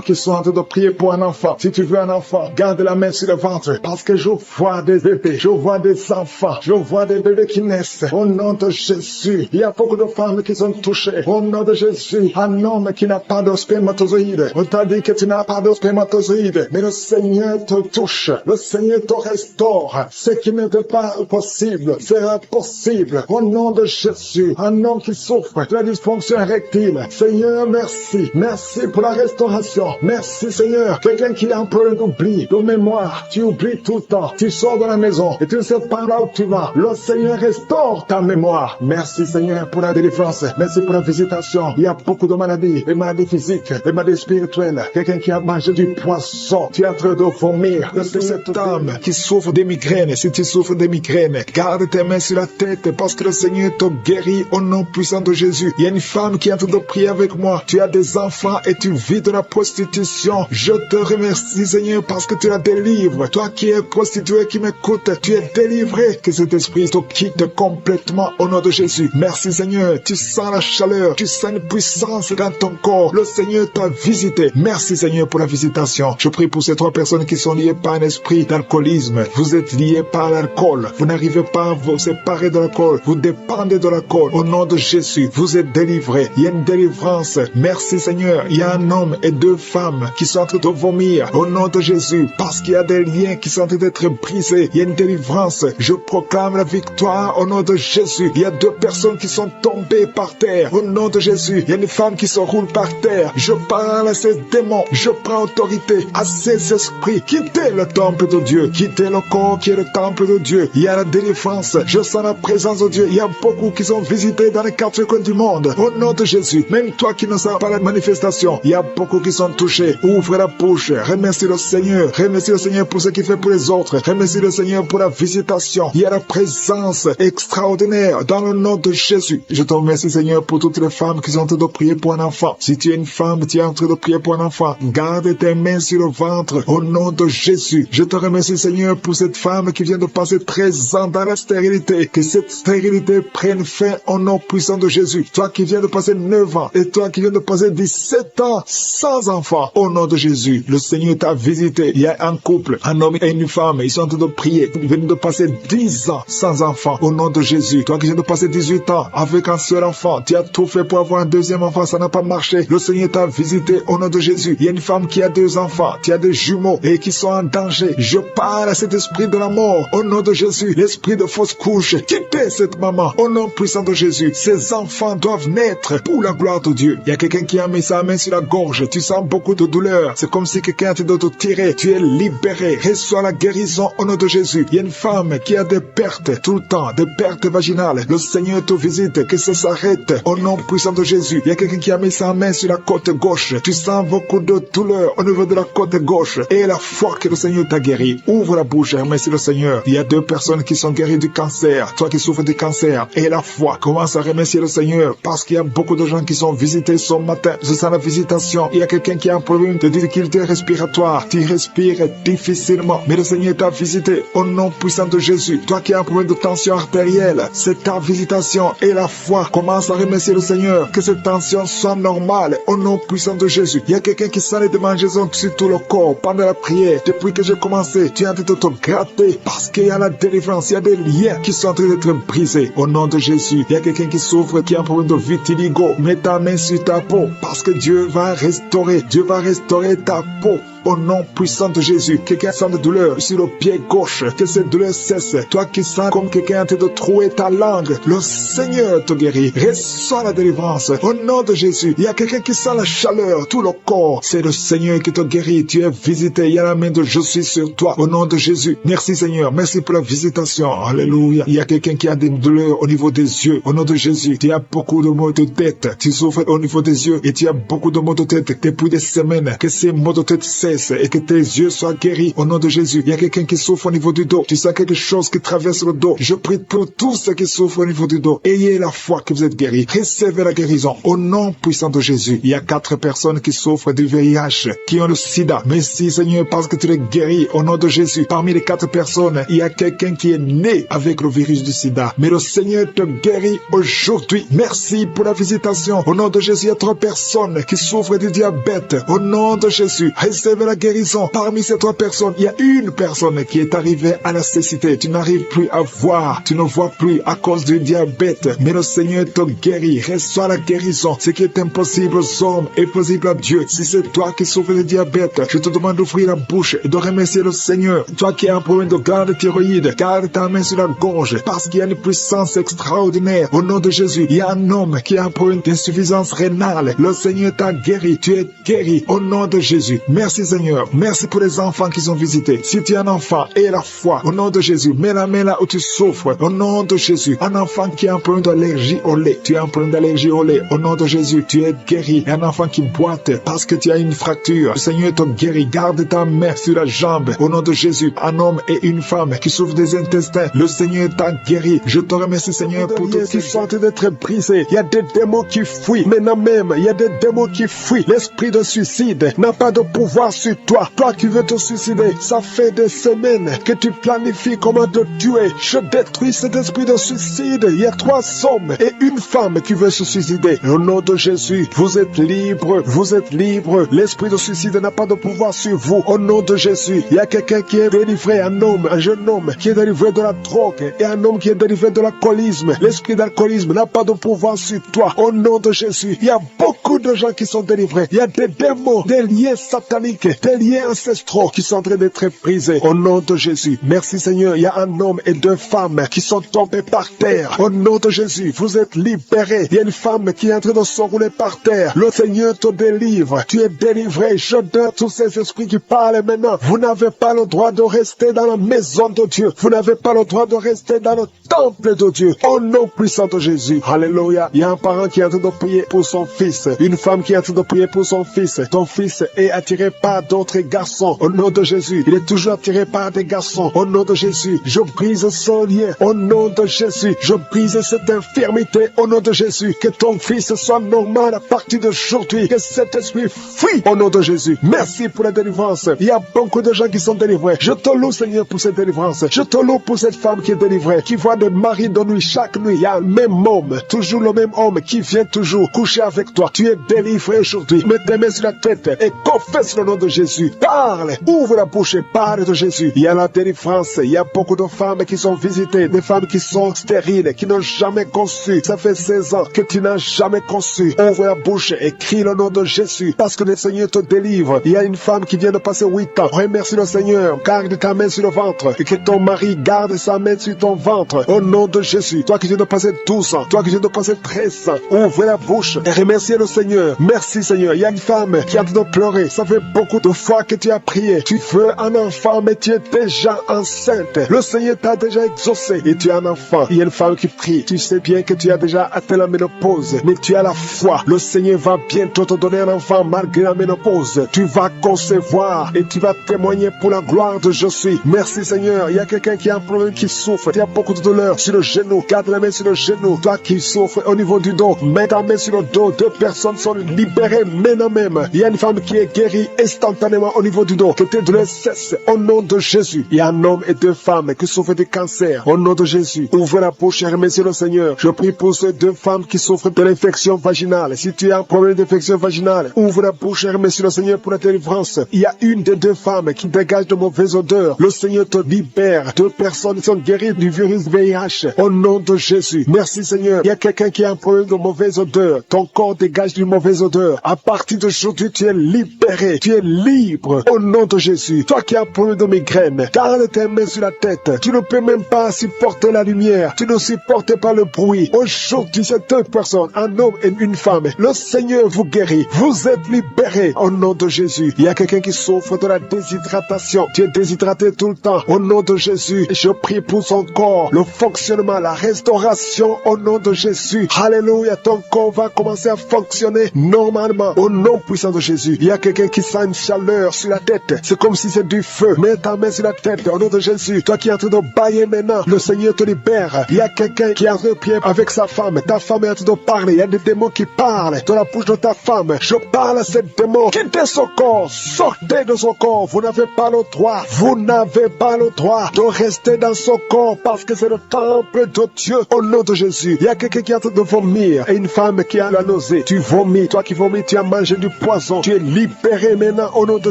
qui sont en train de prier pour un enfant. Si tu veux un enfant, garde la main sur le ventre parce que je vois des bébés, je vois des enfants, je vois des bébés qui naissent. Au nom de Jésus, il y a beaucoup de femmes qui sont touchées. Au nom de Jésus, un homme qui n'a pas de spermatozoïde. On t'a dit que tu n'as pas de spermatozoïde, mais le Seigneur te touche, le Seigneur te restaure. Ce qui n'était pas possible sera possible. Au nom de Jésus, un homme qui souffre de la dysfonction érectile. Seigneur, merci. Merci pour la restauration. Merci Seigneur. Quelqu'un qui a un peu d'oubli, de mémoire, tu oublies tout le temps. Tu sors de la maison et tu ne sais pas là où tu vas. Le Seigneur restaure ta mémoire. Merci Seigneur pour la délivrance. Merci pour la visitation. Il y a beaucoup de maladies, des maladies physiques, des maladies spirituelles. Quelqu'un qui a mangé du poisson. Tu es en train de vomir. C'est cette âme qui souffre des migraines. Si tu souffres des migraines, garde tes mains sur la tête parce que le Seigneur te guérit au nom puissant de Jésus. Il y a une femme qui est en train de prier avec moi. Tu as des enfants et tu vis de la prostitution. Je te remercie Seigneur parce que tu la délivres. Toi qui es prostituée, qui m'écoute, tu es délivré. Que cet esprit te quitte complètement au nom de Jésus. Merci Seigneur. Tu sens la chaleur. Tu sens une puissance dans ton corps. Le Seigneur t'a visité. Merci Seigneur pour la visitation. Je prie pour ces 3 personnes qui sont liées par un esprit d'alcoolisme. Vous êtes liés par l'alcool. Vous n'arrivez pas à vous séparer de l'alcool. Vous dépendez de l'alcool. Au nom de Jésus, vous êtes délivrés. Il y a une délivrance. Merci Seigneur. Il y a un homme et 2 femmes qui sont en train de vomir. Au nom de Jésus. Parce qu'il y a des liens qui sont en train d'être brisés. Il y a une délivrance. Je proclame la victoire au nom de Jésus. Il y a 2 personnes qui sont tombées par terre. Au nom de Jésus. Il y a une femme qui se roule par terre. Je parle à ces démons. Je prends autorité à ces esprits. Quittez le temple de Dieu. Quittez le corps qui est le temple de Dieu. Il y a la délivrance. Je sens la présence de Dieu. Il y a beaucoup qui sont visités dans les 4 coins du monde. Au nom de Jésus. Même toi qui ne sais pas la manifestation, il y a beaucoup qui sont touchés. Ouvre la bouche. Remercie le Seigneur. Remercie le Seigneur pour ce qu'il fait pour les autres. Remercie le Seigneur pour la visitation. Il y a la présence extraordinaire dans le nom de Jésus. Je te remercie Seigneur pour toutes les femmes qui sont en train de prier pour un enfant. Si tu es une femme, tu es en train de prier pour un enfant, garde tes mains sur le ventre au nom de Jésus. Je te remercie Seigneur pour cette femme qui vient de passer 13 ans dans la stérilité. Que cette stérilité prenne fin au nom puissant de Jésus. Toi qui viens de passer 9 ans et toi qui viens de passer 17 ans sans enfant, au nom de Jésus, le Seigneur t'a visité. Il y a un couple, un homme et une femme, ils sont en train de prier. Ils viennent de passer 10 ans sans enfant, au nom de Jésus. Toi qui viens de passer 18 ans ans avec un seul enfant. Tu as tout fait pour avoir un deuxième enfant, ça n'a pas marché. Le Seigneur t'a visité au nom de Jésus. Il y a une femme qui a 2 enfants, tu as des jumeaux et qui sont en danger. Je parle à cet esprit de la mort au nom de Jésus. L'esprit de fausse couche, quittez cette maman au nom puissant de Jésus. Ces enfants doivent naître pour la gloire de Dieu. Il y a quelqu'un qui a mis sa main sur la gorge. Tu sens beaucoup de douleur. C'est comme si quelqu'un était de te tirer. Tu es libéré. Reçois la guérison au nom de Jésus. Il y a une femme qui a des pertes tout le temps, des pertes vaginales. Le Seigneur te visite, que ça s'arrête au nom puissant de Jésus. Il y a quelqu'un qui a mis sa main sur la côte gauche. Tu sens beaucoup de douleur au niveau de la côte gauche. Et la foi que le Seigneur t'a guéri. Ouvre la bouche et remercie le Seigneur. Il y a 2 personnes qui sont guéries du cancer. Toi qui souffres du cancer. Et la foi, commence à remercier le Seigneur. Parce qu'il y a beaucoup de gens qui sont visités ce matin. Je sens la visitation. Il y a quelqu'un qui a un problème de difficulté respiratoire. Tu respires difficilement. Mais le Seigneur t'a visité au nom puissant de Jésus. Toi qui as un problème de tension artérielle. C'est ta visitation. Et la foi, commence à remercier le Seigneur. Que cette tension soit normale au nom puissant de Jésus. Il y a quelqu'un qui sent les démangeaisons sur tout le corps pendant la prière. Depuis que j'ai commencé, tu es en train de te gratter parce qu'il y a la délivrance. Il y a des liens qui sont en train d'être brisés au nom de Jésus. Il y a quelqu'un qui souffre, qui a un problème de vitiligo. Mets ta main sur ta peau parce que Dieu va restaurer. Dieu va restaurer ta peau. Au nom puissant de Jésus, quelqu'un sent de douleur sur le pied gauche, que cette douleur cesse. Toi qui sens comme quelqu'un en train de trouer ta langue, le Seigneur te guérit. Reçois la délivrance. Au nom de Jésus, il y a quelqu'un qui sent la chaleur, tout le corps. C'est le Seigneur qui te guérit. Tu es visité. Il y a la main de je suis sur toi. Au nom de Jésus. Merci Seigneur. Merci pour la visitation. Alléluia. Il y a quelqu'un qui a des douleurs au niveau des yeux. Au nom de Jésus, tu as beaucoup de maux de tête. Tu souffres au niveau des yeux et tu as beaucoup de maux de tête depuis des semaines. Que ces maux de tête cessent et que tes yeux soient guéris au nom de Jésus. Il y a quelqu'un qui souffre au niveau du dos. Tu sens quelque chose qui traverse le dos. Je prie pour tous ceux qui souffrent au niveau du dos. Ayez la foi que vous êtes guéris. Recevez la guérison au nom puissant de Jésus. Il y a 4 personnes qui souffrent du VIH, qui ont le sida. Merci Seigneur parce que tu les guéris au nom de Jésus. Parmi les 4 personnes, il y a quelqu'un qui est né avec le virus du sida. Mais le Seigneur te guérit aujourd'hui. Merci pour la visitation. Au nom de Jésus, il y a 3 personnes qui souffrent du diabète. Au nom de Jésus, recevez la guérison. Parmi ces 3 personnes, il y a une personne qui est arrivée à la cécité. Tu n'arrives plus à voir, tu ne vois plus à cause du diabète. Mais le Seigneur te guérit. Reçois la guérison. Ce qui est impossible aux hommes est possible à Dieu. Si c'est toi qui souffres de diabète, je te demande d'ouvrir la bouche et de remercier le Seigneur. Toi qui as un problème de glande thyroïde, garde ta main sur la gorge parce qu'il y a une puissance extraordinaire. Au nom de Jésus, il y a un homme qui a un problème d'insuffisance rénale. Le Seigneur t'a guéri. Tu es guéri au nom de Jésus. Merci Seigneur. Merci pour les enfants qui sont visités. Si tu es un enfant, aie la foi. Au nom de Jésus, mets la main là où tu souffres. Au nom de Jésus, un enfant qui a un problème d'allergie au lait. Tu as un problème d'allergie au lait. Au nom de Jésus, tu es guéri. Un enfant qui boite parce que tu as une fracture. Le Seigneur te guérit. Garde ta main sur la jambe. Au nom de Jésus, un homme et une femme qui souffrent des intestins. Le Seigneur t'a guéri. Je te remercie Seigneur pour tout ce qui sont d'être brisé. Il y a des démons qui fuient. Maintenant même, il y a des démons qui fuient. L'esprit de suicide n'a pas de pouvoir sur toi. Toi qui veux te suicider, ça fait des semaines que tu planifies comment te tuer. Je détruis cet esprit de suicide. Il y a 3 hommes et une femme qui veut se suicider. Au nom de Jésus, vous êtes libres. Vous êtes libres. L'esprit de suicide n'a pas de pouvoir sur vous. Au nom de Jésus, il y a quelqu'un qui est délivré, un homme, un jeune homme qui est délivré de la drogue et un homme qui est délivré de l'alcoolisme. L'esprit d'alcoolisme n'a pas de pouvoir sur toi. Au nom de Jésus, il y a beaucoup de gens qui sont délivrés. Il y a des démons, des liens sataniques, des liens ancestraux qui sont en train d'être brisés. Au nom de Jésus, merci Seigneur. Il y a un homme et 2 femmes qui sont tombés par terre. Au nom de Jésus, vous êtes libérés. Il y a une femme qui est en train de s'enrouler par terre. Le Seigneur te délivre. Tu es délivré. Je donne tous ces esprits qui parlent maintenant. Vous n'avez pas le droit de rester dans la maison de Dieu. Vous n'avez pas le droit de rester dans le temple de Dieu. Au nom puissant de Jésus. Alléluia. Il y a un parent qui est en train de prier pour son fils. Une femme qui est en train de prier pour son fils. Ton fils est attiré par d'autres garçons. Au nom de Jésus. Il est toujours attiré par des garçons. Au nom de Jésus. Je brise son lien. Au nom de Jésus. Je brise cette infirmité. Au nom de Jésus. Que ton fils soit normal à partir d'aujourd'hui. Que cet esprit fuit. Au nom de Jésus. Merci pour la délivrance. Il y a beaucoup de gens qui sont délivrés. Je te loue Seigneur pour cette délivrance. Je te loue pour cette femme qui est délivrée. Qui voit de mari de nuit. Chaque nuit. Il y a le même homme. Toujours le même homme qui vient toujours coucher avec toi. Tu es délivré aujourd'hui. Mets tes mains sur la tête et confesse le nom de de Jésus. Parle, ouvre la bouche et parle de Jésus. Il y a la délivrance. Il y a beaucoup de femmes qui sont visitées, des femmes qui sont stériles, qui n'ont jamais conçu. Ça fait 16 ans que tu n'as jamais conçu. Ouvre la bouche et crie le nom de Jésus, parce que le Seigneur te délivre. Il y a une femme qui vient de passer 8 ans. Remercie le Seigneur. Garde ta main sur le ventre et que ton mari garde sa main sur ton ventre. Au nom de Jésus. Toi qui viens de passer 12 ans, toi qui viens de passer 13 ans, ouvre la bouche et remercie le Seigneur. Merci Seigneur. Il y a une femme qui est en train de pleurer. Ça fait beaucoup de fois que tu as prié. Tu veux un enfant, mais tu es déjà enceinte. Le Seigneur t'a déjà exaucé et tu as un enfant. Il y a une femme qui prie. Tu sais bien que tu as déjà atteint la ménopause, mais tu as la foi. Le Seigneur va bientôt te donner un enfant malgré la ménopause. Tu vas concevoir et tu vas témoigner pour la gloire de Je suis. Merci Seigneur. Il y a quelqu'un qui a un problème, qui souffre. Tu as beaucoup de douleur sur le genou. Garde la main sur le genou. Toi qui souffres au niveau du dos, mets ta main sur le dos. 2 personnes sont libérées maintenant même. Il y a une femme qui est guérie instantanément au niveau du dos. Que tes douleurs cessent au nom de Jésus. Il y a un homme et 2 femmes qui souffrent de cancer au nom de Jésus. Ouvre la bouche et remercie le Seigneur. Je prie pour ces 2 femmes qui souffrent de l'infection vaginale. Si tu as un problème d'infection vaginale, ouvre la bouche et remercie le Seigneur pour la délivrance. Il y a une des 2 femmes qui dégage de mauvaises odeurs. Le Seigneur te libère. 2 personnes sont guéries du virus VIH au nom de Jésus. Merci Seigneur. Il y a quelqu'un qui a un problème de mauvaise odeur. Ton corps dégage d'une mauvaise odeur. À partir d'aujourd'hui, tu es libéré. Tu es libre au nom de Jésus. Toi qui as un problème de migraine, garde tes mains sur la tête. Tu ne peux même pas supporter la lumière. Tu ne supportes pas le bruit. Aujourd'hui, c'est 2 personnes, un homme et une femme. Le Seigneur vous guérit. Vous êtes libérés au nom de Jésus. Il y a quelqu'un qui souffre de la déshydratation. Tu es déshydraté tout le temps. Au nom de Jésus, je prie pour son corps, le fonctionnement, la restauration au nom de Jésus. Alléluia, ton corps va commencer à fonctionner normalement au nom puissant de Jésus. Il y a quelqu'un qui sent une chaleur sur la tête. C'est comme si c'est du feu. Mets ta main sur la tête au nom de Jésus. Toi qui es en train de bailler maintenant, le Seigneur te libère. Il y a quelqu'un qui est en train de prier avec sa femme. Ta femme est en train de parler. Il y a des démons qui parlent dans la bouche de ta femme. Je parle à ces démons. Quittez son corps. Sortez de son corps. Vous n'avez pas le droit. Vous n'avez pas le droit de rester dans son corps parce que c'est le temple de Dieu au nom de Jésus. Il y a quelqu'un qui est en train de vomir et une femme qui a la nausée. Tu vomis. Toi qui vomis, tu as mangé du poison. Tu es libéré maintenant au nom de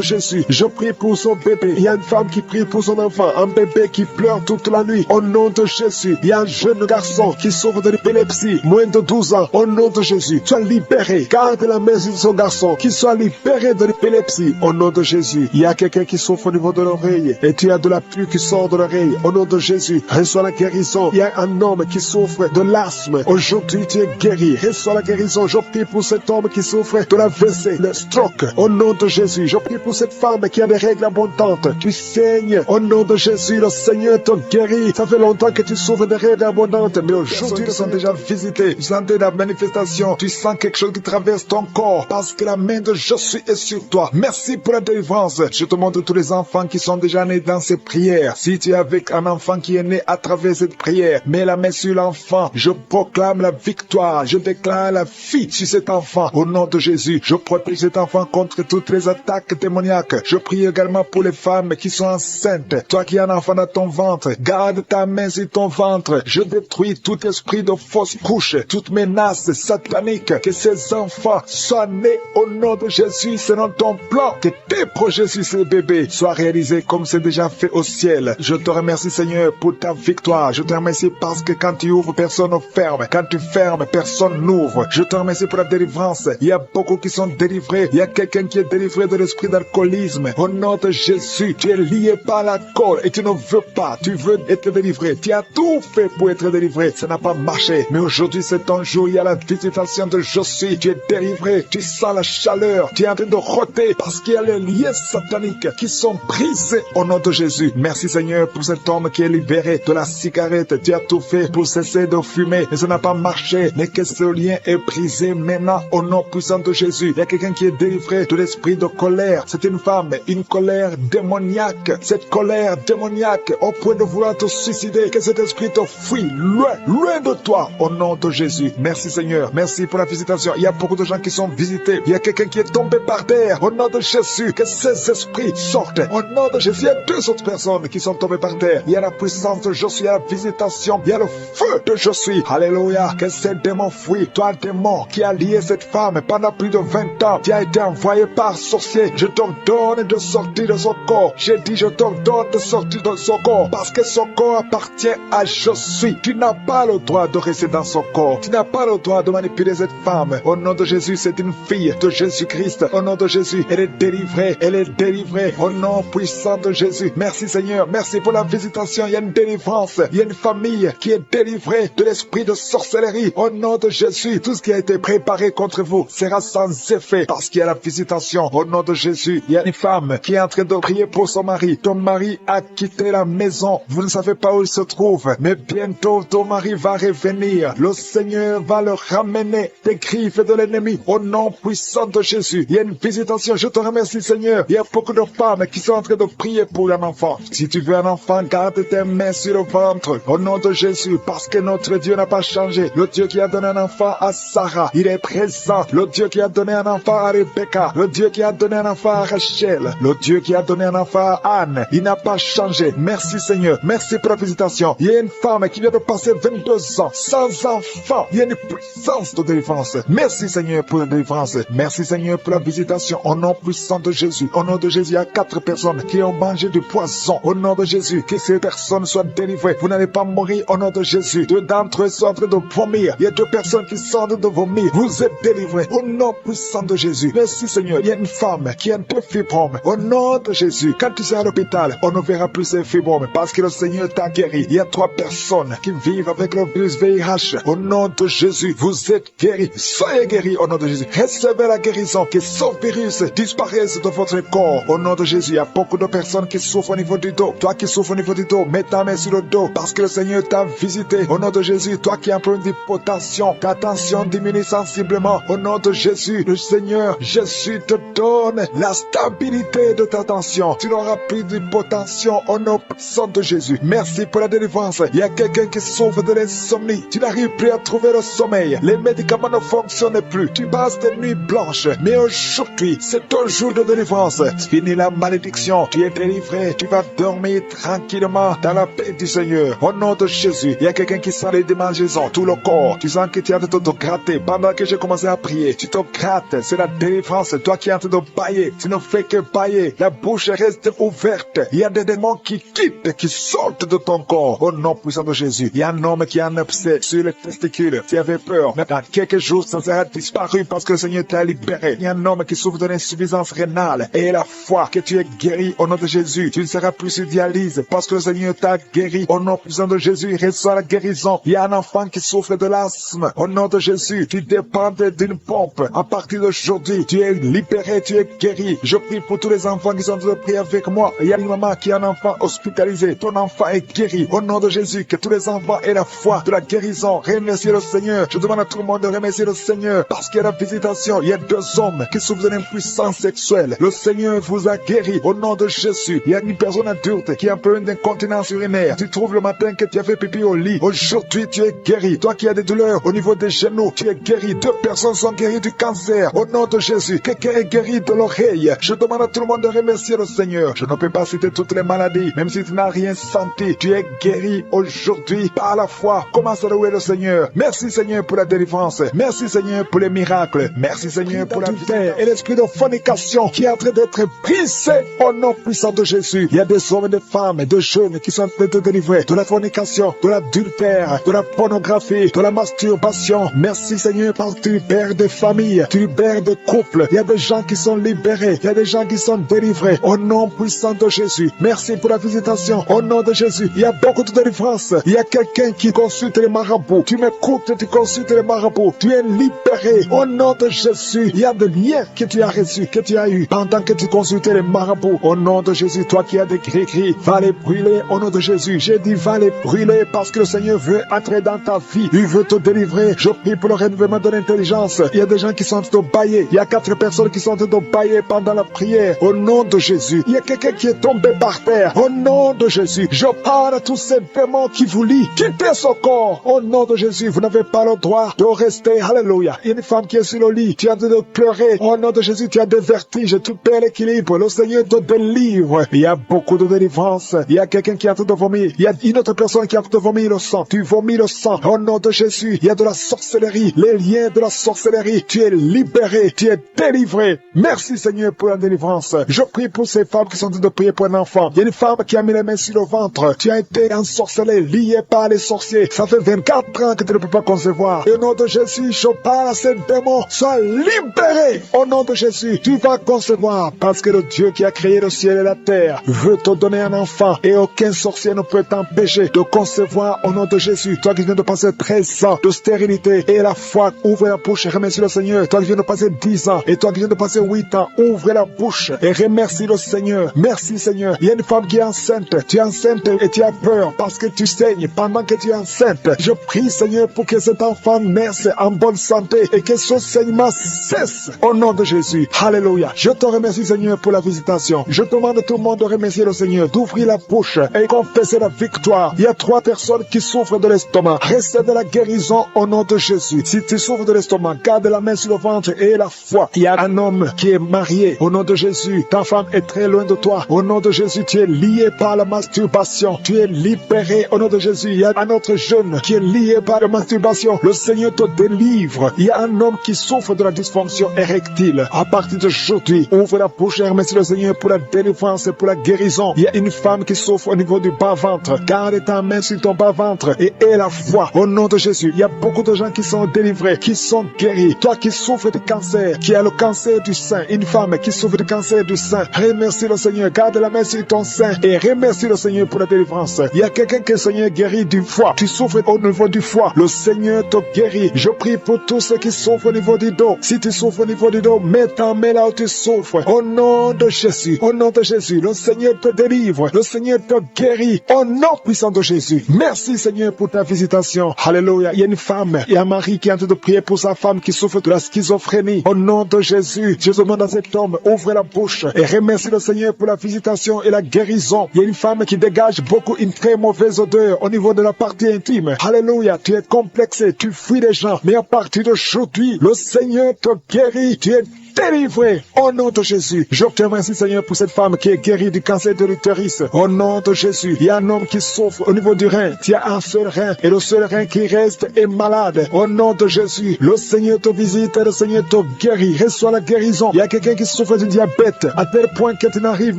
Jésus. Je prie pour son bébé. Il y a une femme qui prie pour son enfant. Un bébé qui pleure toute la nuit au nom de Jésus. Il y a un jeune garçon qui souffre de l'épilepsie, moins de 12 ans. Au nom de Jésus, sois libéré. Garde la main sur son garçon, qui soit libéré de l'épilepsie. Au nom de Jésus, il y a quelqu'un qui souffre au niveau de l'oreille et tu as de la pluie qui sort de l'oreille. Au nom de Jésus, reçois la guérison. Il y a un homme qui souffre de l'asthme. Aujourd'hui, tu es guéri. Reçois la guérison. Je prie pour cet homme qui souffre de la WC, le stroke. Au nom de Jésus, je prie pour cette femme qui a des règles abondantes. Tu saignes. Au nom de Jésus, le Seigneur te guérit. Ça fait longtemps que tu souffres de règles abondantes, mais aujourd'hui, ils sont déjà visités. Tu sens la manifestation. Tu sens quelque chose qui traverse ton corps parce que la main de Je suis est sur toi. Merci pour la délivrance. Je te montre tous les enfants qui sont déjà nés dans ces prières. Si tu es avec un enfant qui est né à travers cette prière, mets la main sur l'enfant. Je proclame la victoire. Je déclare la vie sur cet enfant. Au nom de Jésus, je protège cet enfant contre toutes les attaques démoniaques. Je prie également pour les femmes qui sont enceintes. Toi qui as un enfant dans ton ventre, garde ta main sur ton ventre. Je détruis tout esprit de fausse couche, toute menace satanique. Que ces enfants soient nés au nom de Jésus selon ton plan. Que tes projets sur ces bébés soient réalisés comme c'est déjà fait au ciel. Je te remercie Seigneur pour ta victoire. Je te remercie parce que quand tu ouvres, personne ne ferme. Quand tu fermes, personne n'ouvre. Je te remercie pour la délivrance. Il y a beaucoup qui sont délivrés. Il y a quelqu'un qui est délivré de l'esprit d'alcoolisme. Au nom de Jésus, tu es lié par l'alcool et tu ne veux pas. Tu veux être délivré. Tu as tout fait pour être délivré. Ça n'a pas marché. Mais aujourd'hui, c'est ton jour. Il y a la visitation de Je suis. Tu es délivré. Tu sens la chaleur. Tu es en train de roter parce qu'il y a les liens sataniques qui sont brisés au nom de Jésus. Merci Seigneur pour cet homme qui est libéré de la cigarette. Tu as tout fait pour cesser de fumer. Mais ça n'a pas marché. Mais que ce lien est brisé maintenant au nom puissant de Jésus. Il y a quelqu'un qui est délivré de l'esprit de colère. C'est une femme, une colère démoniaque. Cette colère démoniaque au point de vouloir te suicider. Que cet esprit te fuit loin, loin de toi au nom de Jésus. Merci Seigneur. Merci pour la visitation. Il y a beaucoup de gens qui sont visités. Il y a quelqu'un qui est tombé par terre au nom de Jésus. Que ces esprits sortent au nom de Jésus. Il y a 2 autres personnes qui sont tombées par terre. Il y a la puissance de Je suis, il y a la visitation. Il y a le feu de Je suis. Alléluia. Que ces démons fuient. Toi démon qui a lié cette femme pendant plus de 20 ans. Qui a été envoyé par sorcier délivré. Je t'ordonne de sortir de son corps. J'ai dit, je t'ordonne de sortir de son corps parce que son corps appartient à je suis. Tu n'as pas le droit de rester dans son corps. Tu n'as pas le droit de manipuler cette femme. Au nom de Jésus, c'est une fille de Jésus-Christ. Au nom de Jésus, elle est délivrée. Elle est délivrée. Au nom puissant de Jésus. Merci Seigneur. Merci pour la visitation. Il y a une délivrance. Il y a une famille qui est délivrée de l'esprit de sorcellerie. Au nom de Jésus, tout ce qui a été préparé contre vous sera sans effet parce qu'il y a la visitation. Au nom de Jésus, il y a une femme qui est en train de prier pour son mari. Ton mari a quitté la maison. Vous ne savez pas où il se trouve, mais bientôt ton mari va revenir. Le Seigneur va le ramener des griffes de l'ennemi. Au nom puissant de Jésus, il y a une visitation. Je te remercie Seigneur. Il y a beaucoup de femmes qui sont en train de prier pour un enfant. Si tu veux un enfant, garde tes mains sur le ventre. Au nom de Jésus, parce que notre Dieu n'a pas changé. Le Dieu qui a donné un enfant à Sarah, il est présent. Le Dieu qui a donné un enfant à Rebecca, le Dieu qui a donné un enfant à Rachel, le Dieu qui a donné un enfant à Anne, il n'a pas changé. Merci Seigneur, merci pour la visitation. Il y a une femme qui vient de passer 22 ans sans enfant. Il y a une puissance de délivrance. Merci Seigneur pour la délivrance. Merci Seigneur pour la visitation. Au nom puissant de Jésus. Au nom de Jésus, il y a 4 personnes qui ont mangé du poison. Au nom de Jésus, que ces personnes soient délivrées. Vous n'allez pas mourir au nom de Jésus. 2 d'entre eux sont en train de vomir. Il y a 2 personnes qui sont en train de vomir. Vous êtes délivrés au nom puissant de Jésus. Merci Seigneur. Il y a une femme qui a 2 fibromes. Au nom de Jésus, quand tu seras à l'hôpital, on ne verra plus ces fibromes parce que le Seigneur t'a guéri. Il y a 3 personnes qui vivent avec le virus VIH. Au nom de Jésus, vous êtes guéris. Soyez guéris au nom de Jésus. Recevez la guérison, que ce virus disparaisse de votre corps. Au nom de Jésus, il y a beaucoup de personnes qui souffrent au niveau du dos. Toi qui souffres au niveau du dos, mets ta main sur le dos parce que le Seigneur t'a visité. Au nom de Jésus, toi qui as un problème d'hypotension, ta tension diminue sensiblement. Au nom de Jésus, le Seigneur Jésus te donne la stabilité de ta tension. Tu n'auras plus d'hypotension au nom puissant de Jésus. Merci pour la délivrance. Il y a quelqu'un qui souffre de l'insomnie. Tu n'arrives plus à trouver le sommeil. Les médicaments ne fonctionnent plus. Tu passes des nuits blanches. Mais aujourd'hui, c'est ton jour de délivrance. Fini la malédiction. Tu es délivré. Tu vas dormir tranquillement dans la paix du Seigneur. Au nom de Jésus, il y a quelqu'un qui sent les démangeaisons, tout le corps. Tu sens que tu es en train de te gratter. Pendant que j'ai commencé à prier, tu te grattes. C'est la délivrance. Toi qui es en train de bailler, tu ne fais que bailler. La bouche reste ouverte. Il y a des démons qui quittent, qui sortent de ton corps. Au nom puissant de Jésus, il y a un homme qui a un abcès sur les testicules. Tu avais peur. Mais dans quelques jours, ça sera disparu parce que le Seigneur t'a libéré. Il y a un homme qui souffre de l'insuffisance rénale. Et la foi que tu es guéri au nom de Jésus. Tu ne seras plus sur dialyse parce que le Seigneur t'a guéri. Au nom puissant de Jésus, reçois la guérison. Il y a un enfant qui souffre de l'asthme. Au nom de Jésus, tu dépends d'une pompe. À partir d'aujourd'hui, tu es libéré, tu es guéri. Je prie pour tous les enfants qui sont en train de prier avec moi. Il y a une maman qui a un enfant hospitalisé. Ton enfant est guéri. Au nom de Jésus, que tous les enfants aient la foi de la guérison. Remerciez le Seigneur. Je demande à tout le monde de remercier le Seigneur parce qu'il y a la visitation. Il y a 2 hommes qui souffrent de l'impuissance sexuelle. Le Seigneur vous a guéri. Au nom de Jésus, il y a une personne adulte qui a un peu d'incontinence urinaire. Tu trouves le matin que tu as fait pipi au lit. Aujourd'hui, tu es guéri. Toi qui as des douleurs au niveau des genoux, tu es guéri. 2 personnes sont guéries du cancer. Au nom de Jésus, quelqu'un est guéri de l'oreille. Je demande à tout le monde de remercier le Seigneur. Je ne peux pas citer toutes les maladies, même si tu n'as rien senti. Tu es guéri aujourd'hui par la foi. Commence à louer le Seigneur. Merci Seigneur pour la délivrance. Merci Seigneur pour les miracles. Merci Seigneur pour la vie. Et l'esprit de fornication qui est en train d'être brisé au nom puissant de Jésus. Il y a des hommes et des femmes et des jeunes qui sont en train de délivrer de la fornication, de l'adultère, de la pornographie, de la masturbation. Merci Seigneur parce que tu libères des familles, tu libères des couples. Il y a des gens qui sont libérés. Il y a des gens qui sont délivrés au nom puissant de Jésus. Merci pour la visitation au nom de Jésus. Il y a beaucoup de délivrance. Il y a quelqu'un qui consulte les marabouts. Tu m'écoutes, tu consultes les marabouts. Tu es libéré au nom de Jésus. Il y a des liens que tu as reçus, que tu as eu pendant que tu consultais les marabouts. Au nom de Jésus, toi qui as des gris-gris, va les brûler au nom de Jésus. J'ai dit va les brûler parce que le Seigneur veut entrer dans ta vie. Il veut te délivrer. Je prie pour le renouvellement de l'intelligence. Il y a des gens qui sont en train de bailler. Il y a 4 personnes qui sont en train de bailler pendant la prière. Au nom de Jésus. Il y a quelqu'un qui est tombé par terre. Au nom de Jésus. Je parle à tous ces démons qui vous lient. Quittez son corps. Au nom de Jésus. Vous n'avez pas le droit de rester. Alléluia. Il y a une femme qui est sur le lit. Tu es en train de pleurer. Au nom de Jésus, tu as des vertiges. Tu perds l'équilibre. Le Seigneur te délivre. Il y a beaucoup de délivrance. Il y a quelqu'un qui est en train de vomir. Il y a une autre personne qui est en train de vomir le sang. Tu vomis le sang. Au nom de Jésus. Il y a de la sorcellerie. Les liens de la sorcellerie. Tu es libéré. Tu es délivré. Merci. Merci Seigneur pour la délivrance. Je prie pour ces femmes qui sont en train de prier pour un enfant. Il y a une femme qui a mis les mains sur le ventre. Tu as été ensorcelé, lié par les sorciers. Ça fait 24 ans que tu ne peux pas concevoir. Et au nom de Jésus, je parle à ces démons. Sois libéré. Au nom de Jésus, tu vas concevoir parce que le Dieu qui a créé le ciel et la terre veut te donner un enfant et aucun sorcier ne peut t'empêcher de concevoir au nom de Jésus. Toi qui viens de passer 13 ans de stérilité et la foi, ouvre la bouche et remercie le Seigneur. Toi qui viens de passer 10 ans et toi qui viens de passer 8 ans, ouvre la bouche et remercie le Seigneur. Merci Seigneur. Il y a une femme qui est enceinte. Tu es enceinte et tu as peur parce que tu saignes pendant que tu es enceinte. Je prie Seigneur pour que cet enfant naisse en bonne santé et que ce saignement cesse au nom de Jésus. Alléluia. Je te remercie Seigneur pour la visitation. Je demande à tout le monde de remercier le Seigneur, d'ouvrir la bouche et confesser la victoire. Il y a 3 personnes qui souffrent de l'estomac. Recevez de la guérison au nom de Jésus. Si tu souffres de l'estomac, garde la main sur le ventre et la foi. Il y a un homme qui est marié au nom de Jésus. Ta femme est très loin de toi. Au nom de Jésus, tu es lié par la masturbation. Tu es libéré au nom de Jésus. Il y a un autre jeune qui est lié par la masturbation. Le Seigneur te délivre. Il y a un homme qui souffre de la dysfonction érectile. À partir d'aujourd'hui, ouvre la bouche et remercie le Seigneur pour la délivrance et pour la guérison. Il y a une femme qui souffre au niveau du bas-ventre. Garde ta main sur ton bas-ventre et aie la foi au nom de Jésus. Il y a beaucoup de gens qui sont délivrés, qui sont guéris. Toi qui souffres de cancer, qui as le cancer du sein, une femme qui souffre de cancer du sein, remercie le Seigneur. Garde la main sur ton sein et remercie le Seigneur pour la délivrance. Il y a quelqu'un que le Seigneur guérit du foie. Tu souffres au niveau du foie. Le Seigneur te guérit. Je prie pour tous ceux qui souffrent au niveau du dos. Si tu souffres au niveau du dos, mets ta main là où tu souffres. Au nom de Jésus. Au nom de Jésus. Le Seigneur te délivre. Le Seigneur te guérit. Au nom puissant de Jésus. Merci Seigneur pour ta visitation. Alléluia. Il y a une femme. Il y a un mari qui est en train de prier pour sa femme qui souffre de la schizophrénie. Au nom de Jésus. Je demande à cet homme, ouvre la bouche et remercie le Seigneur pour la visitation et la guérison. Il y a une femme qui dégage beaucoup une très mauvaise odeur au niveau de la partie intime. Alléluia. Tu es complexé. Tu fuis les gens. Mais à partir d'aujourd'hui, le Seigneur te guérit. Tu es délivré au nom de Jésus. Je te remercie Seigneur pour cette femme qui est guérie du cancer de l'utérus. Au nom de Jésus. Il y a un homme qui souffre au niveau du rein. Tu as un seul rein et le seul rein qui reste est malade. Au nom de Jésus. Le Seigneur te visite et le Seigneur te guérit. Reçois la guérison. Il y a quelqu'un qui souffre du diabète à tel point que tu n'arrives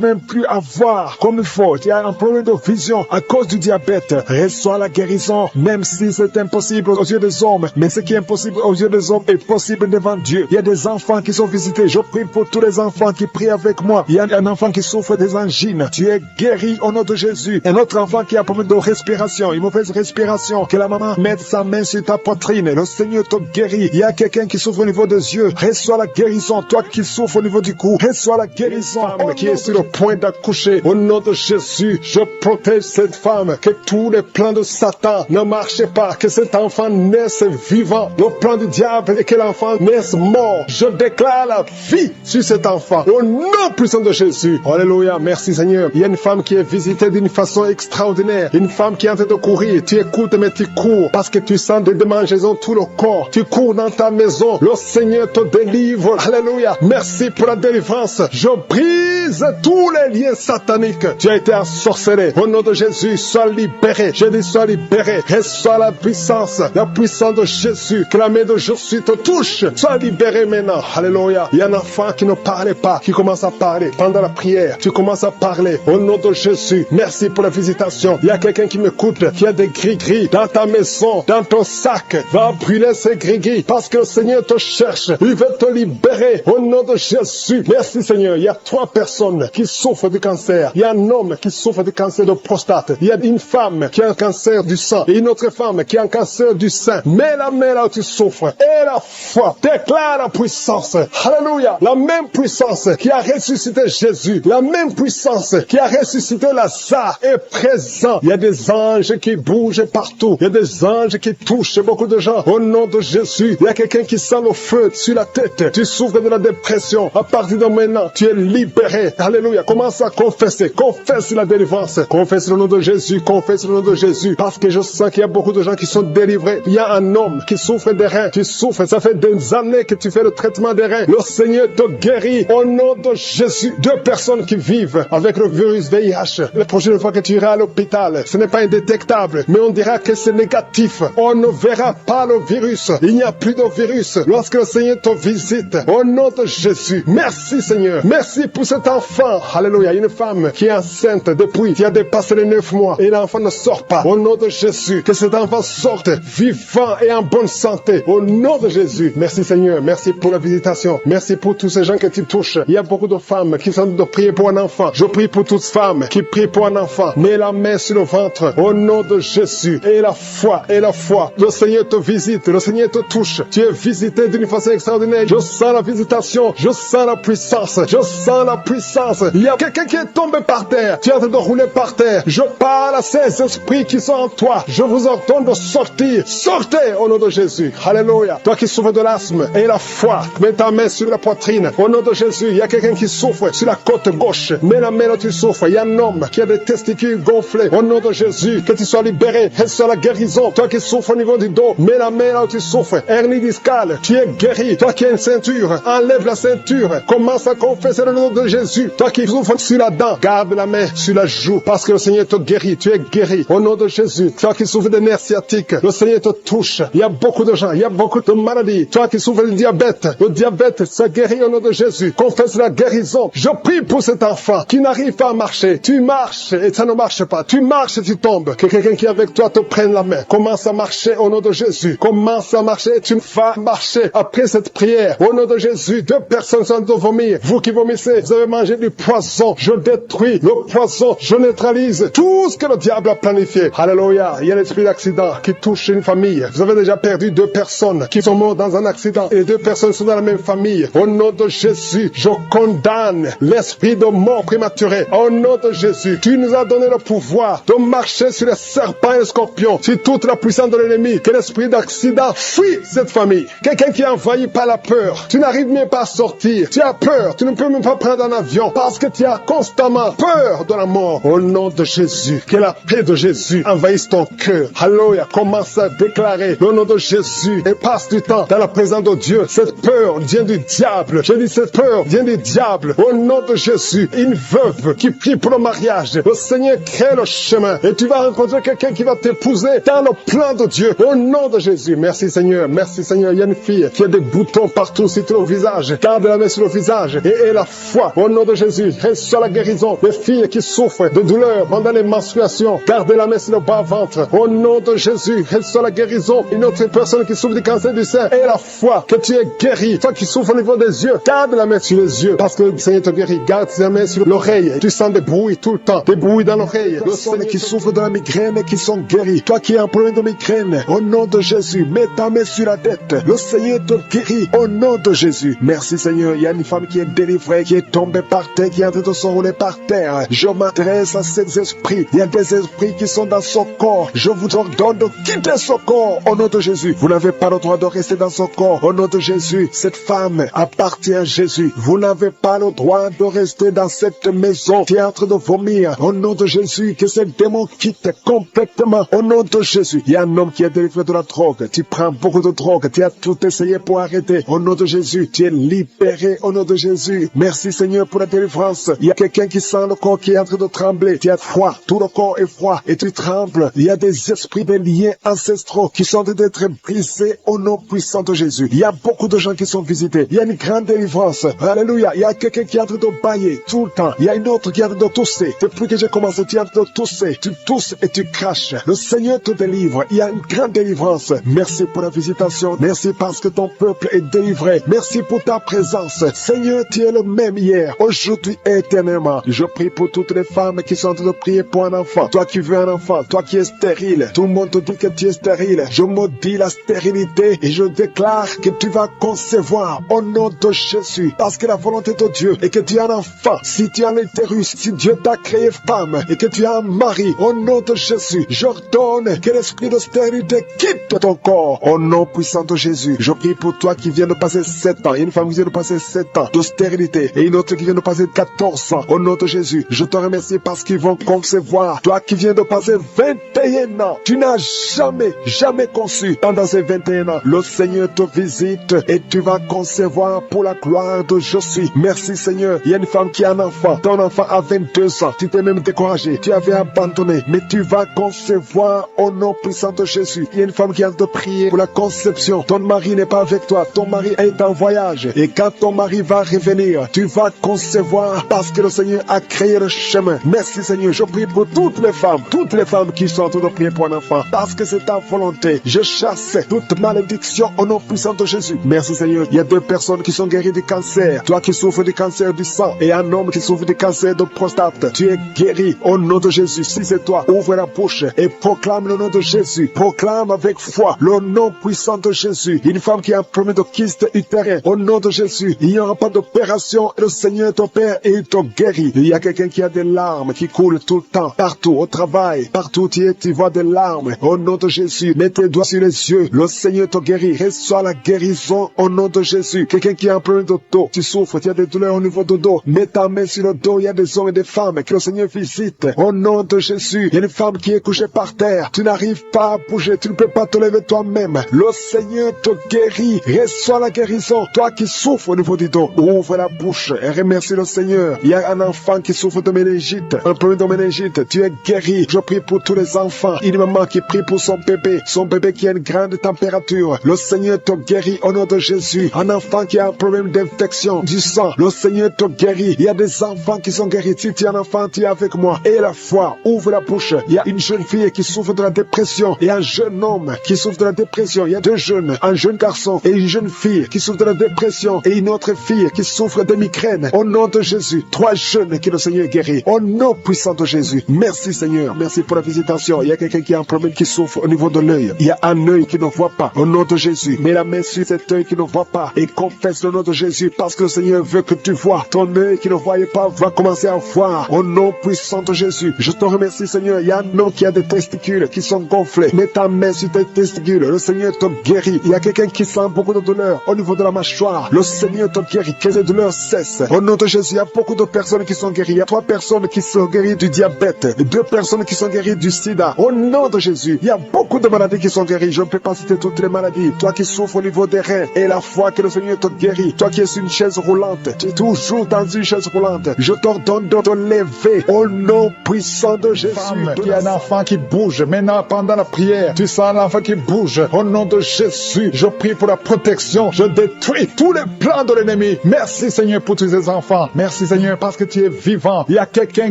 même plus à voir comme il faut. Tu as un problème de vision à cause du diabète. Reçois la guérison même si c'est impossible aux yeux des hommes. Mais ce qui est impossible aux yeux des hommes est possible devant Dieu. Il y a des enfants qui sont visités. Je prie pour tous les enfants qui prient avec moi. Il y a un enfant qui souffre des angines. Tu es guéri au nom de Jésus. Un autre enfant qui a un problème de respiration, une mauvaise respiration. Que la maman mette sa main sur ta poitrine. Le Seigneur te guérit. Il y a quelqu'un qui souffre au niveau des yeux. Reçois la guérison. Toi qui souffres au niveau du cou, reçois la guérison. Femme qui est sur le point d'accoucher. Au nom de Jésus, je protège cette femme. Que tous les plans de Satan ne marchent pas. Que cet enfant naisse vivant. Le plan du diable est que l'enfant naisse mort. Je déclare la vie sur cet enfant. Au nom puissant de Jésus. Alléluia. Merci Seigneur. Il y a une femme qui est visitée d'une façon extraordinaire. Une femme qui est en train de courir. Tu écoutes mais tu cours parce que tu sens des démangeaisons tout le corps. Tu cours dans ta maison. Le Seigneur te délivre. Alléluia. Merci pour la délivrance. Je brise tous les liens sataniques. Tu as été ensorcelé. Au nom de Jésus, sois libéré. Je dis sois libéré. Reçois la puissance de Jésus. Que la main de Jésus te touche. Sois libéré maintenant. Alléluia. Il y a un enfant qui ne parlait pas, qui commence à parler pendant la prière. Tu commences à parler au nom de Jésus. Merci pour la visitation. Il y a quelqu'un qui m'écoute, qui a des gris-gris dans ta maison, dans ton sac. Va brûler ces gris-gris parce que le Seigneur te cherche. Il veut te libérer au nom de Jésus. Merci Seigneur. Il y a 3 personnes qui souffrent du cancer. Il y a un homme qui souffre du cancer de prostate. Il y a une femme qui a un cancer du sang et une autre femme qui a un cancer du sein. Mets la main là où tu souffres et la foi. Déclare la puissance. Alléluia. La même puissance qui a ressuscité Jésus, la même puissance qui a ressuscité Lazare est présente. Il y a des anges qui bougent partout. Il y a des anges qui touchent beaucoup de gens. Au nom de Jésus, il y a quelqu'un qui sent le feu sur la tête. Tu souffres de la dépression. À partir de maintenant, tu es libéré libéré. Alléluia. Commence à confesser. Confesse la délivrance. Confesse le nom de Jésus. Confesse le nom de Jésus. Parce que je sens qu'il y a beaucoup de gens qui sont délivrés. Il y a un homme qui souffre des reins. Tu souffres. Ça fait des années que tu fais le traitement des reins. Le Seigneur te guérit. Au nom de Jésus. 2 personnes qui vivent avec le virus VIH. La prochaine fois que tu iras à l'hôpital, ce n'est pas indétectable, mais on dira que c'est négatif. On ne verra pas le virus. Il n'y a plus de virus. Lorsque le Seigneur te visite, au nom de Jésus. Merci Seigneur. Merci pour cet enfant. Alléluia. Une femme qui est enceinte depuis, qui a dépassé les 9 mois et l'enfant ne sort pas. Au nom de Jésus, que cet enfant sorte vivant et en bonne santé. Au nom de Jésus. Merci Seigneur. Merci pour la visitation. Merci pour tous ces gens que tu touches. Il y a beaucoup de femmes qui sont de prier pour un enfant. Je prie pour toutes femmes qui prient pour un enfant. Mets la main sur le ventre. Au nom de Jésus. Et la foi. Et la foi. Le Seigneur te visite. Le Seigneur te touche. Tu es visité d'une façon extraordinaire. Je sens la visitation. Je sens la puissance. Je sens la puissance. Il y a quelqu'un qui est tombé par terre. Tu es en train de rouler par terre. Je parle à ces esprits qui sont en toi. Je vous ordonne de sortir. Sortez au nom de Jésus. Alléluia. Toi qui souffres de l'asthme et la foi, mets ta main sur la poitrine. Au nom de Jésus, il y a quelqu'un qui souffre sur la côte gauche. Mets la main là tu souffres. Il y a un homme qui a des testicules gonflés. Au nom de Jésus, que tu sois libéré. Reçois la guérison. Toi qui souffres au niveau du dos, mets la main là où tu souffres. Hernie discale, tu es guéri. Toi qui as une ceinture, enlève la ceinture. Commence à confesser le nom de Jésus. Toi qui souffres sur la dent, garde la main sur la joue parce que le Seigneur te guérit. Tu es guéri. Au nom de Jésus. Toi qui souffres de nerfs sciatiques, le Seigneur te touche. Il y a beaucoup de gens, il y a beaucoup de maladies. Toi qui souffres de diabète, le diabète, ça guérit au nom de Jésus. Confesse la guérison. Je prie pour cet enfant qui n'arrive pas à marcher. Tu marches et ça ne marche pas. Tu marches et tu tombes. Que quelqu'un qui est avec toi te prenne la main. Commence à marcher au nom de Jésus. Commence à marcher et tu vas marcher après cette prière. Au nom de Jésus, 2 personnes sont de vomir. Vous qui vomissez, vous avez mangé du poison. Je détruis le poison. Je neutralise tout ce que le diable a planifié. Alléluia. Il y a l'esprit d'accident qui touche une famille. Vous avez déjà perdu 2 personnes qui sont mortes dans un accident et 2 personnes sont dans la même famille. Au nom de Jésus, je condamne l'esprit de mort prématurée. Au nom de Jésus, tu nous as donné le pouvoir de marcher sur les serpents et les scorpions, sur toute la puissance de l'ennemi. Que l'esprit d'accident fuit cette famille. Quelqu'un qui est envahi par la peur. Tu n'arrives même pas à sortir. Tu as peur. Tu ne peux même pas prendre un avion parce que tu as constamment peur de la mort. Au nom de Jésus, que la paix de Jésus envahisse ton cœur. Alléluia. Commence à déclarer le nom de Jésus et passe du temps dans la présence de Dieu. Cette peur vient du diable. Je dis cette peur vient du diable. Au nom de Jésus, une veuve qui prie pour le mariage. Le Seigneur crée le chemin et tu vas rencontrer quelqu'un qui va t'épouser dans le plan de Dieu. Au nom de Jésus. Merci Seigneur. Merci Seigneur. Il y a une fille qui a des boutons partout sur le visage. Garde la main sur le visage et la foi. Au nom de Jésus, reçois la guérison. Les filles qui souffrent de douleurs pendant les menstruations, garde la main sur le bas-ventre. Au nom de Jésus, reçois la guérison. Une autre personne qui souffre du cancer du sein et la foi que tu es guéri. Toi qui souffres au niveau des yeux, garde la main sur les yeux parce que le Seigneur te guérit. Garde la main sur l'oreille. Tu sens des bruits tout le temps. Des bruits dans l'oreille. Le Seigneur qui souffre de la migraine et qui sont guéris. Toi qui as un problème de migraine, au nom de Jésus, mets ta main sur la tête. Le Seigneur te guérit au nom de Jésus. Merci Seigneur. Il y a une femme qui est délivrée, qui est tombée par terre, qui est en train de s'enrouler par terre. Je m'adresse à ces esprits. Il y a des esprits qui sont dans son corps. Je vous ordonne de quitter son corps au nom de Jésus. Vous n'avez pas le droit de rester dans son corps. Au nom de Jésus, cette femme appartient à Jésus. Vous n'avez pas le droit de rester dans cette maison qui est en train de vomir. Au nom de Jésus, que ce démon quitte complètement. Au nom de Jésus, il y a un homme qui est délivré de la drogue. Tu prends beaucoup de drogue. Tu as tout essayé pour arrêter. Au nom de Jésus, tu es libéré au nom de Jésus. Merci Seigneur pour la délivrance. Il y a quelqu'un qui sent le corps qui est en train de trembler. Tu as froid. Tout le corps est froid et tu trembles. Il y a des esprits, des liens ancestraux qui sont en train d'être brisés au nom puissant de Jésus. Il y a beaucoup de gens qui sont visités. Il y a une grande délivrance. Alléluia. Il y a quelqu'un qui est en train de bailler tout le temps. Il y a une autre qui est en train de tousser. Depuis que j'ai commencé, tu es en train de tousser. Tu tousses et tu craches. Le Seigneur te délivre. Il y a une grande délivrance. Merci pour la visitation. Merci parce que ton peuple est délivré. Merci pour ta présence. Seigneur, tu es le même hier, aujourd'hui et éternellement. Je prie pour toutes les femmes qui sont en train de prier pour un enfant. Toi qui veux un enfant, toi qui es stérile. Tout le monde te dit que tu es stérile. Je maudis la stérilité et je déclare que tu vas concevoir au nom de Jésus. Parce que la volonté de Dieu est que tu as un enfant. Si tu as l'utérus, si Dieu t'a créé femme et que tu as un mari, au nom de Jésus, j'ordonne que l'esprit de stérilité quitte ton corps. Au nom puissant de Jésus, je prie pour toi qui viens de passer 7 ans. Il y a une femme qui vient de passer 7 ans de stérilité et une autre qui vient viennent de passer 14 ans, au nom de Jésus, je te remercie parce qu'ils vont concevoir. Toi qui viens de passer 21 ans, tu n'as jamais conçu. Pendant ces 21 ans, le Seigneur te visite et tu vas concevoir pour la gloire de Jésus. Merci Seigneur. Il y a une femme qui a un enfant. Ton enfant a 22 ans. Tu t'es même découragé. Tu avais abandonné. Mais tu vas concevoir au nom puissant de Jésus. Il y a une femme qui a de prier pour la conception. Ton mari n'est pas avec toi. Ton mari est en voyage. Et quand ton mari va revenir, tu vas concevoir parce que le Seigneur a créé le chemin. Merci Seigneur. Je prie pour toutes les femmes qui sont en train de prier pour un enfant. Parce que c'est ta volonté. Je chasse toute malédiction au nom puissant de Jésus. Merci Seigneur. Il y a 2 personnes qui sont guéries du cancer. Toi qui souffres du cancer du sang et un homme qui souffre du cancer de prostate. Tu es guéri au nom de Jésus. Si c'est toi, ouvre la bouche et proclame le nom de Jésus. Proclame avec foi le nom puissant de Jésus. Une femme qui a un problème de kyste utérin. Au nom de Jésus, il n'y aura pas d'opération. Le Seigneur t'opère et il te guérit. Il y a quelqu'un qui a des larmes qui coulent tout le temps. Partout, au travail, partout où tu vois des larmes. Au nom de Jésus, mets tes doigts sur les yeux. Le Seigneur te guérit. Reçois la guérison au nom de Jésus. Quelqu'un qui a un problème de dos, tu souffres, tu as des douleurs au niveau du dos. Mets ta main sur le dos. Il y a des hommes et des femmes que le Seigneur visite. Au nom de Jésus, il y a une femme qui est couchée par terre. Tu n'arrives pas à bouger. Tu ne peux pas te lever toi-même. Le Seigneur te guérit. Reçois la guérison. Toi qui souffres au niveau du dos, ouvre la bouche et remercie le Seigneur. Il y a un enfant qui souffre de méningite. Un problème de méningite. Tu es guéri. Je prie pour tous les enfants. Une maman qui prie pour son bébé. Son bébé qui a une grande température. Le Seigneur te guérit au nom de Jésus. Un enfant qui a un problème d'infection du sang. Le Seigneur te guérit. Il y a des enfants qui sont guéris. Si tu es un enfant, tu es avec moi. Et la foi, ouvre la bouche. Il y a une jeune fille qui souffre de la dépression. Et un jeune homme qui souffre de la dépression. Il y a 2 jeunes. Un jeune garçon et une jeune fille qui souffre de la dépression. Et une autre fille qui souffre de migraine. Au nom de Jésus. 3 jeunes que le Seigneur guérit. Au nom puissant de Jésus. Merci Seigneur. Merci pour la visitation. Il y a quelqu'un qui a un problème qui souffre au niveau de l'œil. Il y a un œil qui ne voit pas. Au nom de Jésus. Mets la main sur cet œil qui ne voit pas. Et confesse le nom de Jésus. Parce que le Seigneur veut que tu vois. Ton œil qui ne voyait pas va commencer à voir. Au nom puissant de Jésus. Je te remercie Seigneur. Il y a un homme qui a des testicules qui sont gonflés. Mets ta main sur tes testicules. Le Seigneur te guérit. Il y a quelqu'un qui sent beaucoup de douleur au niveau de la mâchoire. Le Seigneur te guérit. Que ces douleurs cessent. Au nom de Jésus. Il y a beaucoup de personnes qui sont guéries. Il y a 3 personnes qui sont guéries du diabète. 2 personnes qui sont guéries du sida. Au nom de Jésus. Il y a beaucoup de maladies qui sont guéries. Je ne peux pas citer toutes les maladies. Toi qui souffres au niveau des reins et la foi que le Seigneur te guérit. Toi qui es sur une chaise roulante. Tu es toujours dans une chaise roulante. Je t'ordonne de te lever au nom puissant de Jésus. Femme qui a un enfant qui bouge. Maintenant, pendant la prière, tu sens l'enfant qui bouge. Au nom de Jésus, je prie pour la protection. Je détruis tous les plans de l'ennemi. Merci Seigneur pour tous ces enfants. Merci Seigneur parce que tu es vivant. Il y a quelqu'un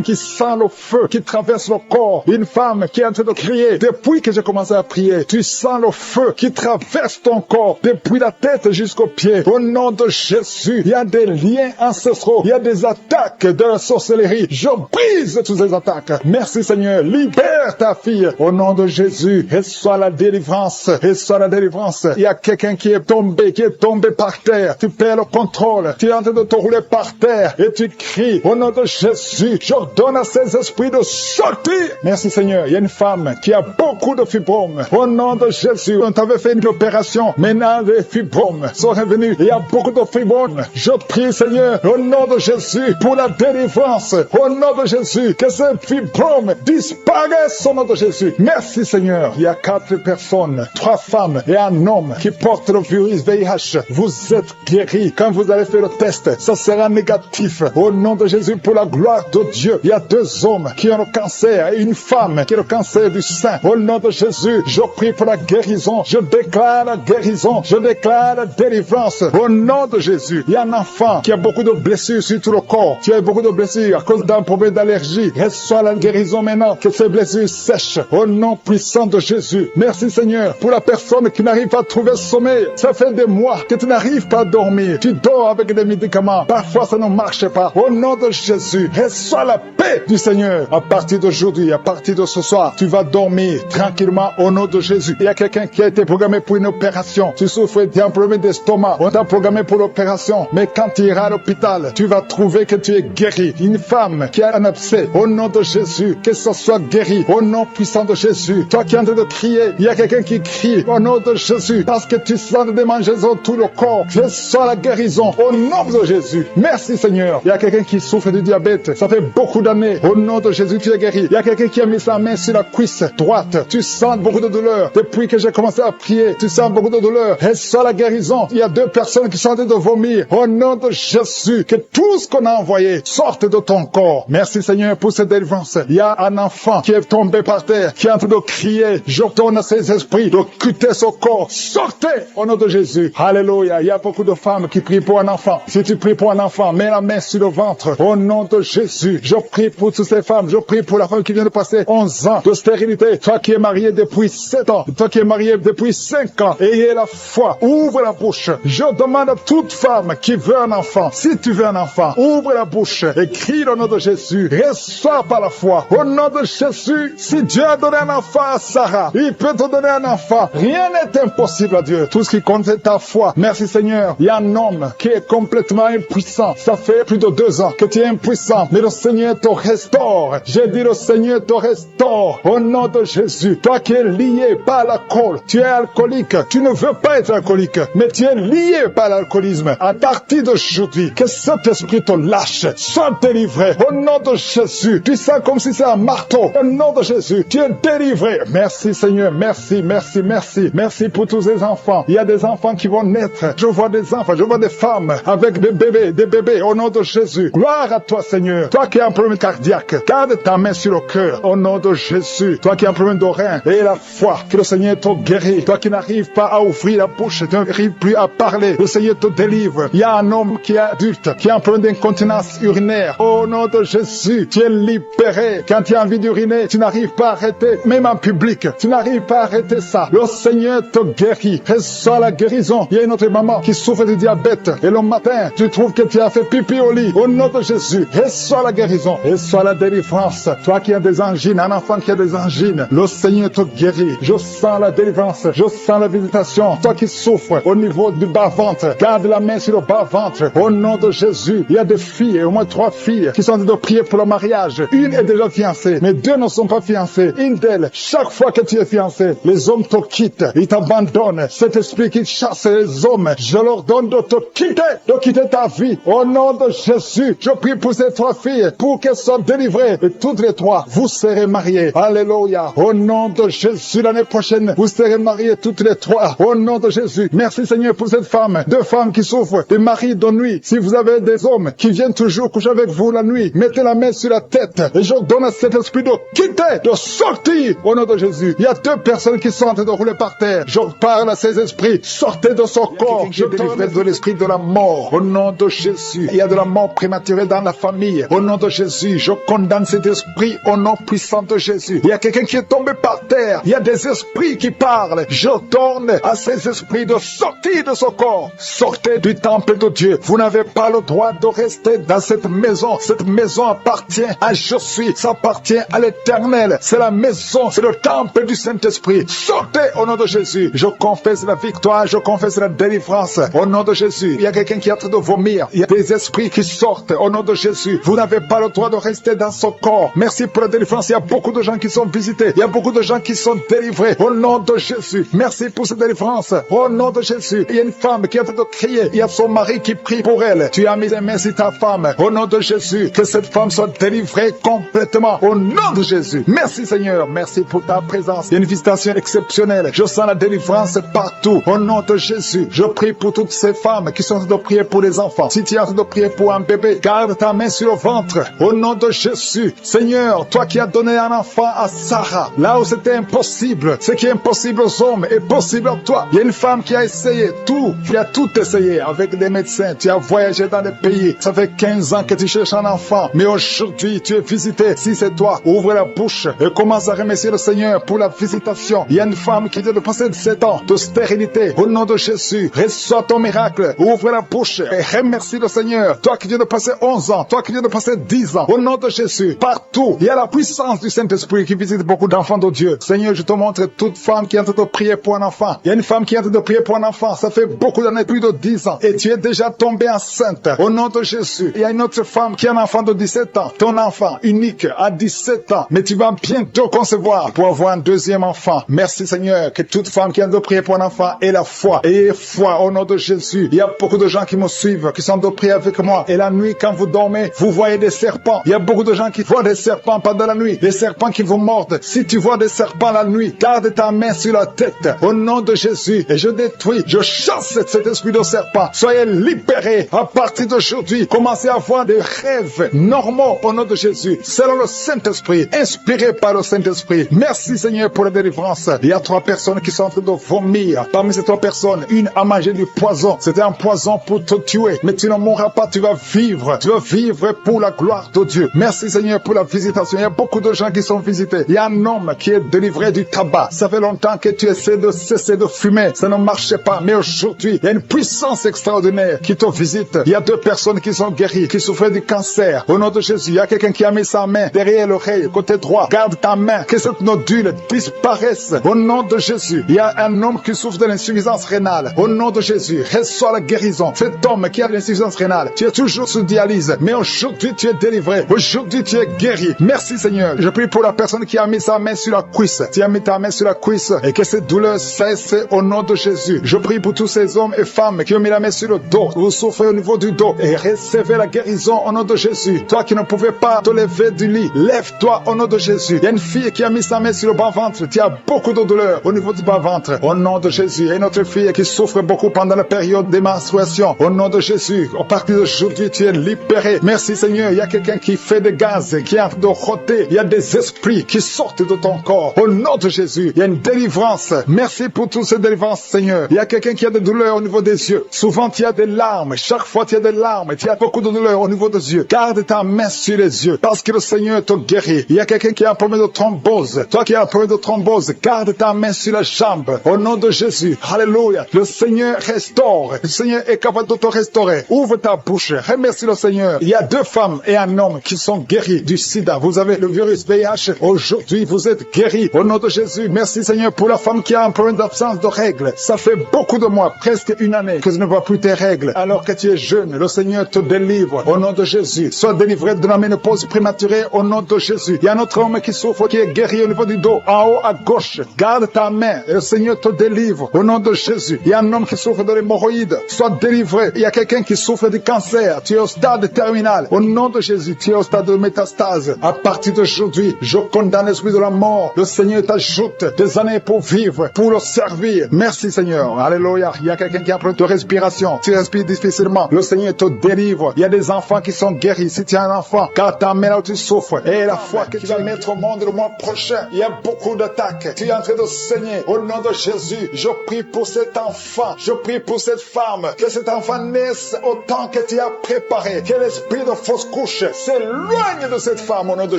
qui sent le feu qui traverse le corps. Une femme qui est en train de crier. Depuis que j'ai commencé à prier, tu sens le feu qui traverse ton corps. Depuis la tête jusqu'aux pieds. Au nom de Jésus, il y a des liens ancestraux. Il y a des attaques de la sorcellerie. Je brise toutes ces attaques. Merci Seigneur. Libère ta fille. Au nom de Jésus, reçois la délivrance. Reçois la délivrance. Il y a quelqu'un qui est tombé par terre. Tu perds le contrôle. Tu es en train de te rouler par terre et tu cries. Au nom de Jésus, j'ordonne à ces esprits de sortir. Merci Seigneur. Il y a une femme qui a beaucoup de fibromes. Au nom de Jésus, on t'avait fait une opération. Maintenant, les fibromes sont revenus. Il y a beaucoup de fibromes. Je prie Seigneur, au nom de Jésus, pour la délivrance. Au nom de Jésus, que ces fibromes disparaissent au nom de Jésus. Merci Seigneur. Il y a 4 personnes, 3 femmes et un homme qui portent le virus VIH. Vous êtes guéris. Quand vous allez faire le test, ça sera négatif. Au nom de Jésus, pour la gloire de Dieu, il y a 2 hommes qui ont le cancer et une femme qui a le cancer du sein. Au nom de Jésus, je prie pour la guérison. Je déclare la guérison. Je déclare la délivrance. Au nom de Jésus, il y a un enfant qui a beaucoup de blessures sur tout le corps. Tu as beaucoup de blessures à cause d'un problème d'allergie. Reçois la guérison maintenant. Que ces blessures sèchent. Au nom puissant de Jésus. Merci Seigneur pour la personne qui n'arrive pas à trouver sommeil. Ça fait des mois que tu n'arrives pas à dormir. Tu dors avec des médicaments. Parfois ça ne marche pas. Au nom de Jésus, reçois la paix du Seigneur. À partir d'aujourd'hui, à partir de ce soir, tu vas dormir tranquillement au nom de Jésus. Il y a quelqu'un qui a été programmé pour une opération. Tu souffres d'un problème d'estomac. On t'a programmé pour l'opération. Mais quand tu iras à l'hôpital, tu vas trouver que tu es guéri. Une femme qui a un abcès, au nom de Jésus, que ce soit guéri. Au nom puissant de Jésus. Toi qui es en train de crier, il y a quelqu'un qui crie au nom de Jésus. Parce que tu sens des démangeaisons tout le corps. Reçois la guérison au nom de Jésus. Merci Merci Seigneur. Il y a quelqu'un qui souffre du diabète. Ça fait beaucoup d'années. Au nom de Jésus, tu es guéri. Il y a quelqu'un qui a mis sa main sur la cuisse droite. Tu sens beaucoup de douleur. Depuis que j'ai commencé à prier, tu sens beaucoup de douleur. Reçois la guérison. Il y a 2 personnes qui sont en train de vomir. Au nom de Jésus, que tout ce qu'on a envoyé sorte de ton corps. Merci Seigneur pour cette délivrance. Il y a un enfant qui est tombé par terre, qui est en train de crier. J'ordonne à ces esprits de quitter son corps. Sortez au nom de Jésus. Alléluia. Il y a beaucoup de femmes qui prient pour un enfant. Si tu pries pour un enfant, mets la main sur le ventre. Au nom de Jésus, je prie pour toutes ces femmes. Je prie pour la femme qui vient de passer 11 ans de stérilité. Toi qui es marié depuis 7 ans. Toi qui es marié depuis 5 ans. Ayez la foi. Ouvre la bouche. Je demande à toute femme qui veut un enfant. Si tu veux un enfant, ouvre la bouche et crie au nom de Jésus. Reçois par la foi. Au nom de Jésus, si Dieu a donné un enfant à Sarah, il peut te donner un enfant. Rien n'est impossible à Dieu. Tout ce qui compte, c'est ta foi. Merci Seigneur. Il y a un homme qui est complètement impuissant. Ça fait plus de 2 ans que tu es impuissant. Mais le Seigneur te restaure. J'ai dit le Seigneur te restaure. Au nom de Jésus. Toi qui es lié par l'alcool. Tu es alcoolique. Tu ne veux pas être alcoolique. Mais tu es lié par l'alcoolisme. À partir d'aujourd'hui, que cet esprit te lâche. Sois délivré. Au nom de Jésus. Tu sens comme si c'est un marteau. Au nom de Jésus. Tu es délivré. Merci Seigneur. Merci, merci, merci. Merci pour tous ces enfants. Il y a des enfants qui vont naître. Je vois des enfants. Je vois des femmes avec des bébés. Au nom de Jésus. Gloire à toi Seigneur. Toi qui as un problème cardiaque. Garde ta main sur le cœur. Au nom de Jésus. Toi qui as un problème de rein. Et la foi. Que le Seigneur te guérit. Toi qui n'arrives pas à ouvrir la bouche. Tu n'arrives plus à parler. Le Seigneur te délivre. Il y a un homme qui est adulte. Qui a un problème d'incontinence urinaire. Au nom de Jésus. Tu es libéré. Quand tu as envie d'uriner, tu n'arrives pas à arrêter. Même en public. Tu n'arrives pas à arrêter ça. Le Seigneur te guérit. Reçois la guérison. Il y a une autre maman qui souffre du diabète. Et le matin, tu trouves que tu as fait pipi au lit. Au nom de Jésus. Reçois la guérison. Reçois la délivrance. Toi qui as des angines, un enfant qui a des angines. Le Seigneur te guérit. Je sens la délivrance. Je sens la visitation. Toi qui souffres au niveau du bas-ventre. Garde la main sur le bas-ventre. Au nom de Jésus. Il y a des filles, au moins 3 filles, qui sont en train de prier pour le mariage. Une est déjà fiancée, mais 2 ne sont pas fiancées. Une d'elles, chaque fois que tu es fiancé, les hommes te quittent. Ils t'abandonnent. Cet esprit qui chasse les hommes, je leur donne de te quitter ta vie. Au nom de Jésus, je prie pour ces 3 filles, pour qu'elles soient délivrées. Et toutes les 3, vous serez mariées. Alléluia. Au nom de Jésus, l'année prochaine, vous serez mariées toutes les 3. Au nom de Jésus. Merci Seigneur pour cette femme. 2 femmes qui souffrent des maris de nuit. Si vous avez des hommes qui viennent toujours coucher avec vous la nuit, mettez la main sur la tête. Et je donne à cet esprit de quitter, de sortir. Au nom de Jésus. Il y a 2 personnes qui sont en train de rouler par terre. Je parle à ces esprits. Sortez de son corps. Je délivre de l'esprit de la mort. Au nom de Jésus. Il y a de la mort prématurée dans la famille. Au nom de Jésus. Je condamne cet esprit au nom puissant de Jésus. Il y a quelqu'un qui est tombé par terre. Il y a des esprits qui parlent. Je donne à ces esprits de sortir de son corps. Sortez du temple de Dieu. Vous n'avez pas le droit de rester dans cette maison. Cette maison appartient à Je suis. Ça appartient à l'Éternel. C'est la maison. C'est le temple du Saint-Esprit. Sortez au nom de Jésus. Je confesse la victoire. Je confesse la délivrance. Au nom de Jésus. Il y a quelqu'un qui est en train de vomir. Il y a des esprits qui sortent. Au nom de Jésus. Vous n'avez pas le droit de rester dans son corps. Merci pour la délivrance. Il y a beaucoup de gens qui sont visités. Il y a beaucoup de gens qui sont délivrés. Au nom de Jésus. Merci pour cette délivrance. Au nom de Jésus. Il y a une femme qui est en train de crier. Il y a son mari qui prie pour elle. Tu as mis les mains sur ta femme. Au nom de Jésus. Que cette femme soit délivrée complètement. Au nom de Jésus. Merci Seigneur. Merci pour ta présence. Il y a une visitation exceptionnelle. Je sens la délivrance partout. Au nom de Jésus. Je prie pour toutes ces femmes qui sont en train de prier pour les enfants. Si tu es en train de prier pour un bébé, garde ta main sur le ventre. Au nom de Jésus. Seigneur, toi qui as donné un enfant à Sarah, là où c'était impossible, ce qui est impossible aux hommes est possible à toi. Il y a une femme qui a essayé tout. Tu as tout essayé avec des médecins. Tu as voyagé dans des pays. Ça fait 15 ans que tu cherches un enfant. Mais aujourd'hui, tu es visité. Si c'est toi, ouvre la bouche et commence à remercier le Seigneur pour la visitation. Il y a une femme qui vient de passer 7 ans de stérilité. Au nom de Jésus, reçois ton miracle. Ouvre la bouche et remercie le Seigneur. Toi qui viens de passer 11 ans, toi qui viens de passer 10 ans. Au nom de Jésus, partout, il y a la puissance du Saint-Esprit qui visite beaucoup d'enfants de Dieu. Seigneur, je te montre toute femme qui est en train de prier pour un enfant. Il y a une femme qui est en train de prier pour un enfant. Ça fait beaucoup d'années, plus de 10 ans. Et tu es déjà tombée enceinte. Au nom de Jésus. Il y a une autre femme qui a un enfant de 17 ans. Ton enfant unique à 17 ans. Mais tu vas bientôt concevoir pour avoir un deuxième enfant. Merci Seigneur. Que toute femme qui est en train de prier pour un enfant ait la foi. Ayez foi au nom de Jésus. Il y a beaucoup de gens qui me suivent, qui sont en train de prier avec moi. Et la nuit, quand vous dormez, vous voyez des serpents. Il y a beaucoup de gens qui voient des serpents pendant la nuit. Des serpents qui vous mordent. Si tu vois des serpents la nuit, garde ta main sur la tête. Au nom de Jésus. Et je détruis, je chasse cet esprit de serpent. Soyez libérés à partir d'aujourd'hui. Commencez à avoir des rêves normaux au nom de Jésus. Selon le Saint-Esprit. Inspiré par le Saint-Esprit. Merci Seigneur pour la délivrance. Il y a 3 personnes qui sont en train de vomir. Parmi ces 3 personnes, une a mangé du poison. C'était un poison pour te tuer. Mais tu ne mourras pas, tu vas vivre. Tu vas vivre pour la gloire de Dieu. Merci Seigneur pour la visitation. Il y a beaucoup de gens qui sont visités. Il y a un homme qui est délivré du tabac. Ça fait longtemps que tu essaies de cesser de fumer. Ça ne marchait pas. Mais aujourd'hui, il y a une puissance extraordinaire qui te visite. Il y a 2 personnes qui sont guéries, qui souffraient du cancer. Au nom de Jésus, il y a quelqu'un qui a mis sa main derrière l'oreille, côté droit. Garde ta main, que cette nodule disparaisse. Au nom de Jésus, il y a un homme qui souffre de l'insuffisance rénale. Au nom de Jésus, reçois la guérison. Cet homme qui a de l'insuffisance rénale, tu es toujours sous dialyse, mais aujourd'hui tu es délivré. Aujourd'hui tu es guéri. Merci Seigneur. Je prie pour la personne qui a mis sa main sur la cuisse. Tu as mis ta main sur la cuisse et que cette douleur cesse au nom de Jésus. Je prie pour tous ces hommes et femmes qui ont mis la main sur le dos. Vous souffrez au niveau du dos et recevez la guérison au nom de Jésus. Toi qui ne pouvais pas te lever du lit, lève-toi au nom de Jésus. Il y a une fille qui a mis sa main sur le bas-ventre. Tu as beaucoup de douleur au niveau du bas-ventre. Au nom de Jésus. Il y a une autre fille qui souffre beaucoup pendant la période des menstruations. Au nom de Jésus. À partir d'aujourd'hui, tu es libéré. Merci Seigneur. Il y a quelqu'un qui fait des gaz, qui est en train de rôter. Il y a des esprits qui sortent de ton corps. Au nom de Jésus. Il y a une délivrance. Merci pour toutes ces délivrances, Seigneur. Il y a quelqu'un qui a des douleurs au niveau des yeux. Souvent, tu as des larmes. Chaque fois, tu as des larmes. Tu as beaucoup de douleurs au niveau des yeux. Garde ta main sur les yeux parce que le Seigneur te guérit. Il y a quelqu'un qui a un problème de thrombose. Toi qui as un problème de thrombose, garde ta main sur la jambe. Au nom de Jésus. Alléluia. Le Seigneur restaure. Le Seigneur est capable de te restaurer. Ouvre ta bouche. Remercie le Seigneur. Il y a 2 femmes et un homme qui sont guéris du sida. Vous avez le virus VIH. Aujourd'hui, vous êtes guéris. Au nom de Jésus. Merci Seigneur pour la femme qui a un problème d'absence de règles. Ça fait beaucoup de mois, presque une année, que tu ne vois plus tes règles. Alors que tu es jeune, le Seigneur te délivre. Au nom de Jésus. Sois délivré de la ménopause prématurée au nom de Jésus. Il y a un autre homme qui souffre, qui est guéri au niveau du dos, en haut à gauche. Garde ta main et le Seigneur te délivre au nom de Jésus. Il y a un homme qui souffre de l'hémorroïde. Sois délivré. Il y a quelqu'un qui souffre du cancer. Tu es au stade terminal. Au nom de Jésus, tu es au stade de métastase. À partir d'aujourd'hui, je condamne l'esprit de la mort. Le Seigneur t'ajoute des années pour vivre, pour le servir. Merci Seigneur. Alléluia. Il y a quelqu'un qui a un problème de respiration. Tu respires difficilement. Le Seigneur te délivre. Il y a des enfants qui sont guéris. Si tu as un enfant, garde ta main là où tu souffres. Et la foi que tu vas mettre au monde le mois prochain, il y a beaucoup d'attaques. Tu es en train de saigner. Au nom de Jésus, je prie pour cet enfant. Je prie pour cette femme. Que cet enfant naisse au temps que tu as préparé. Que l'esprit de fausse couche s'éloigne de cette femme au nom de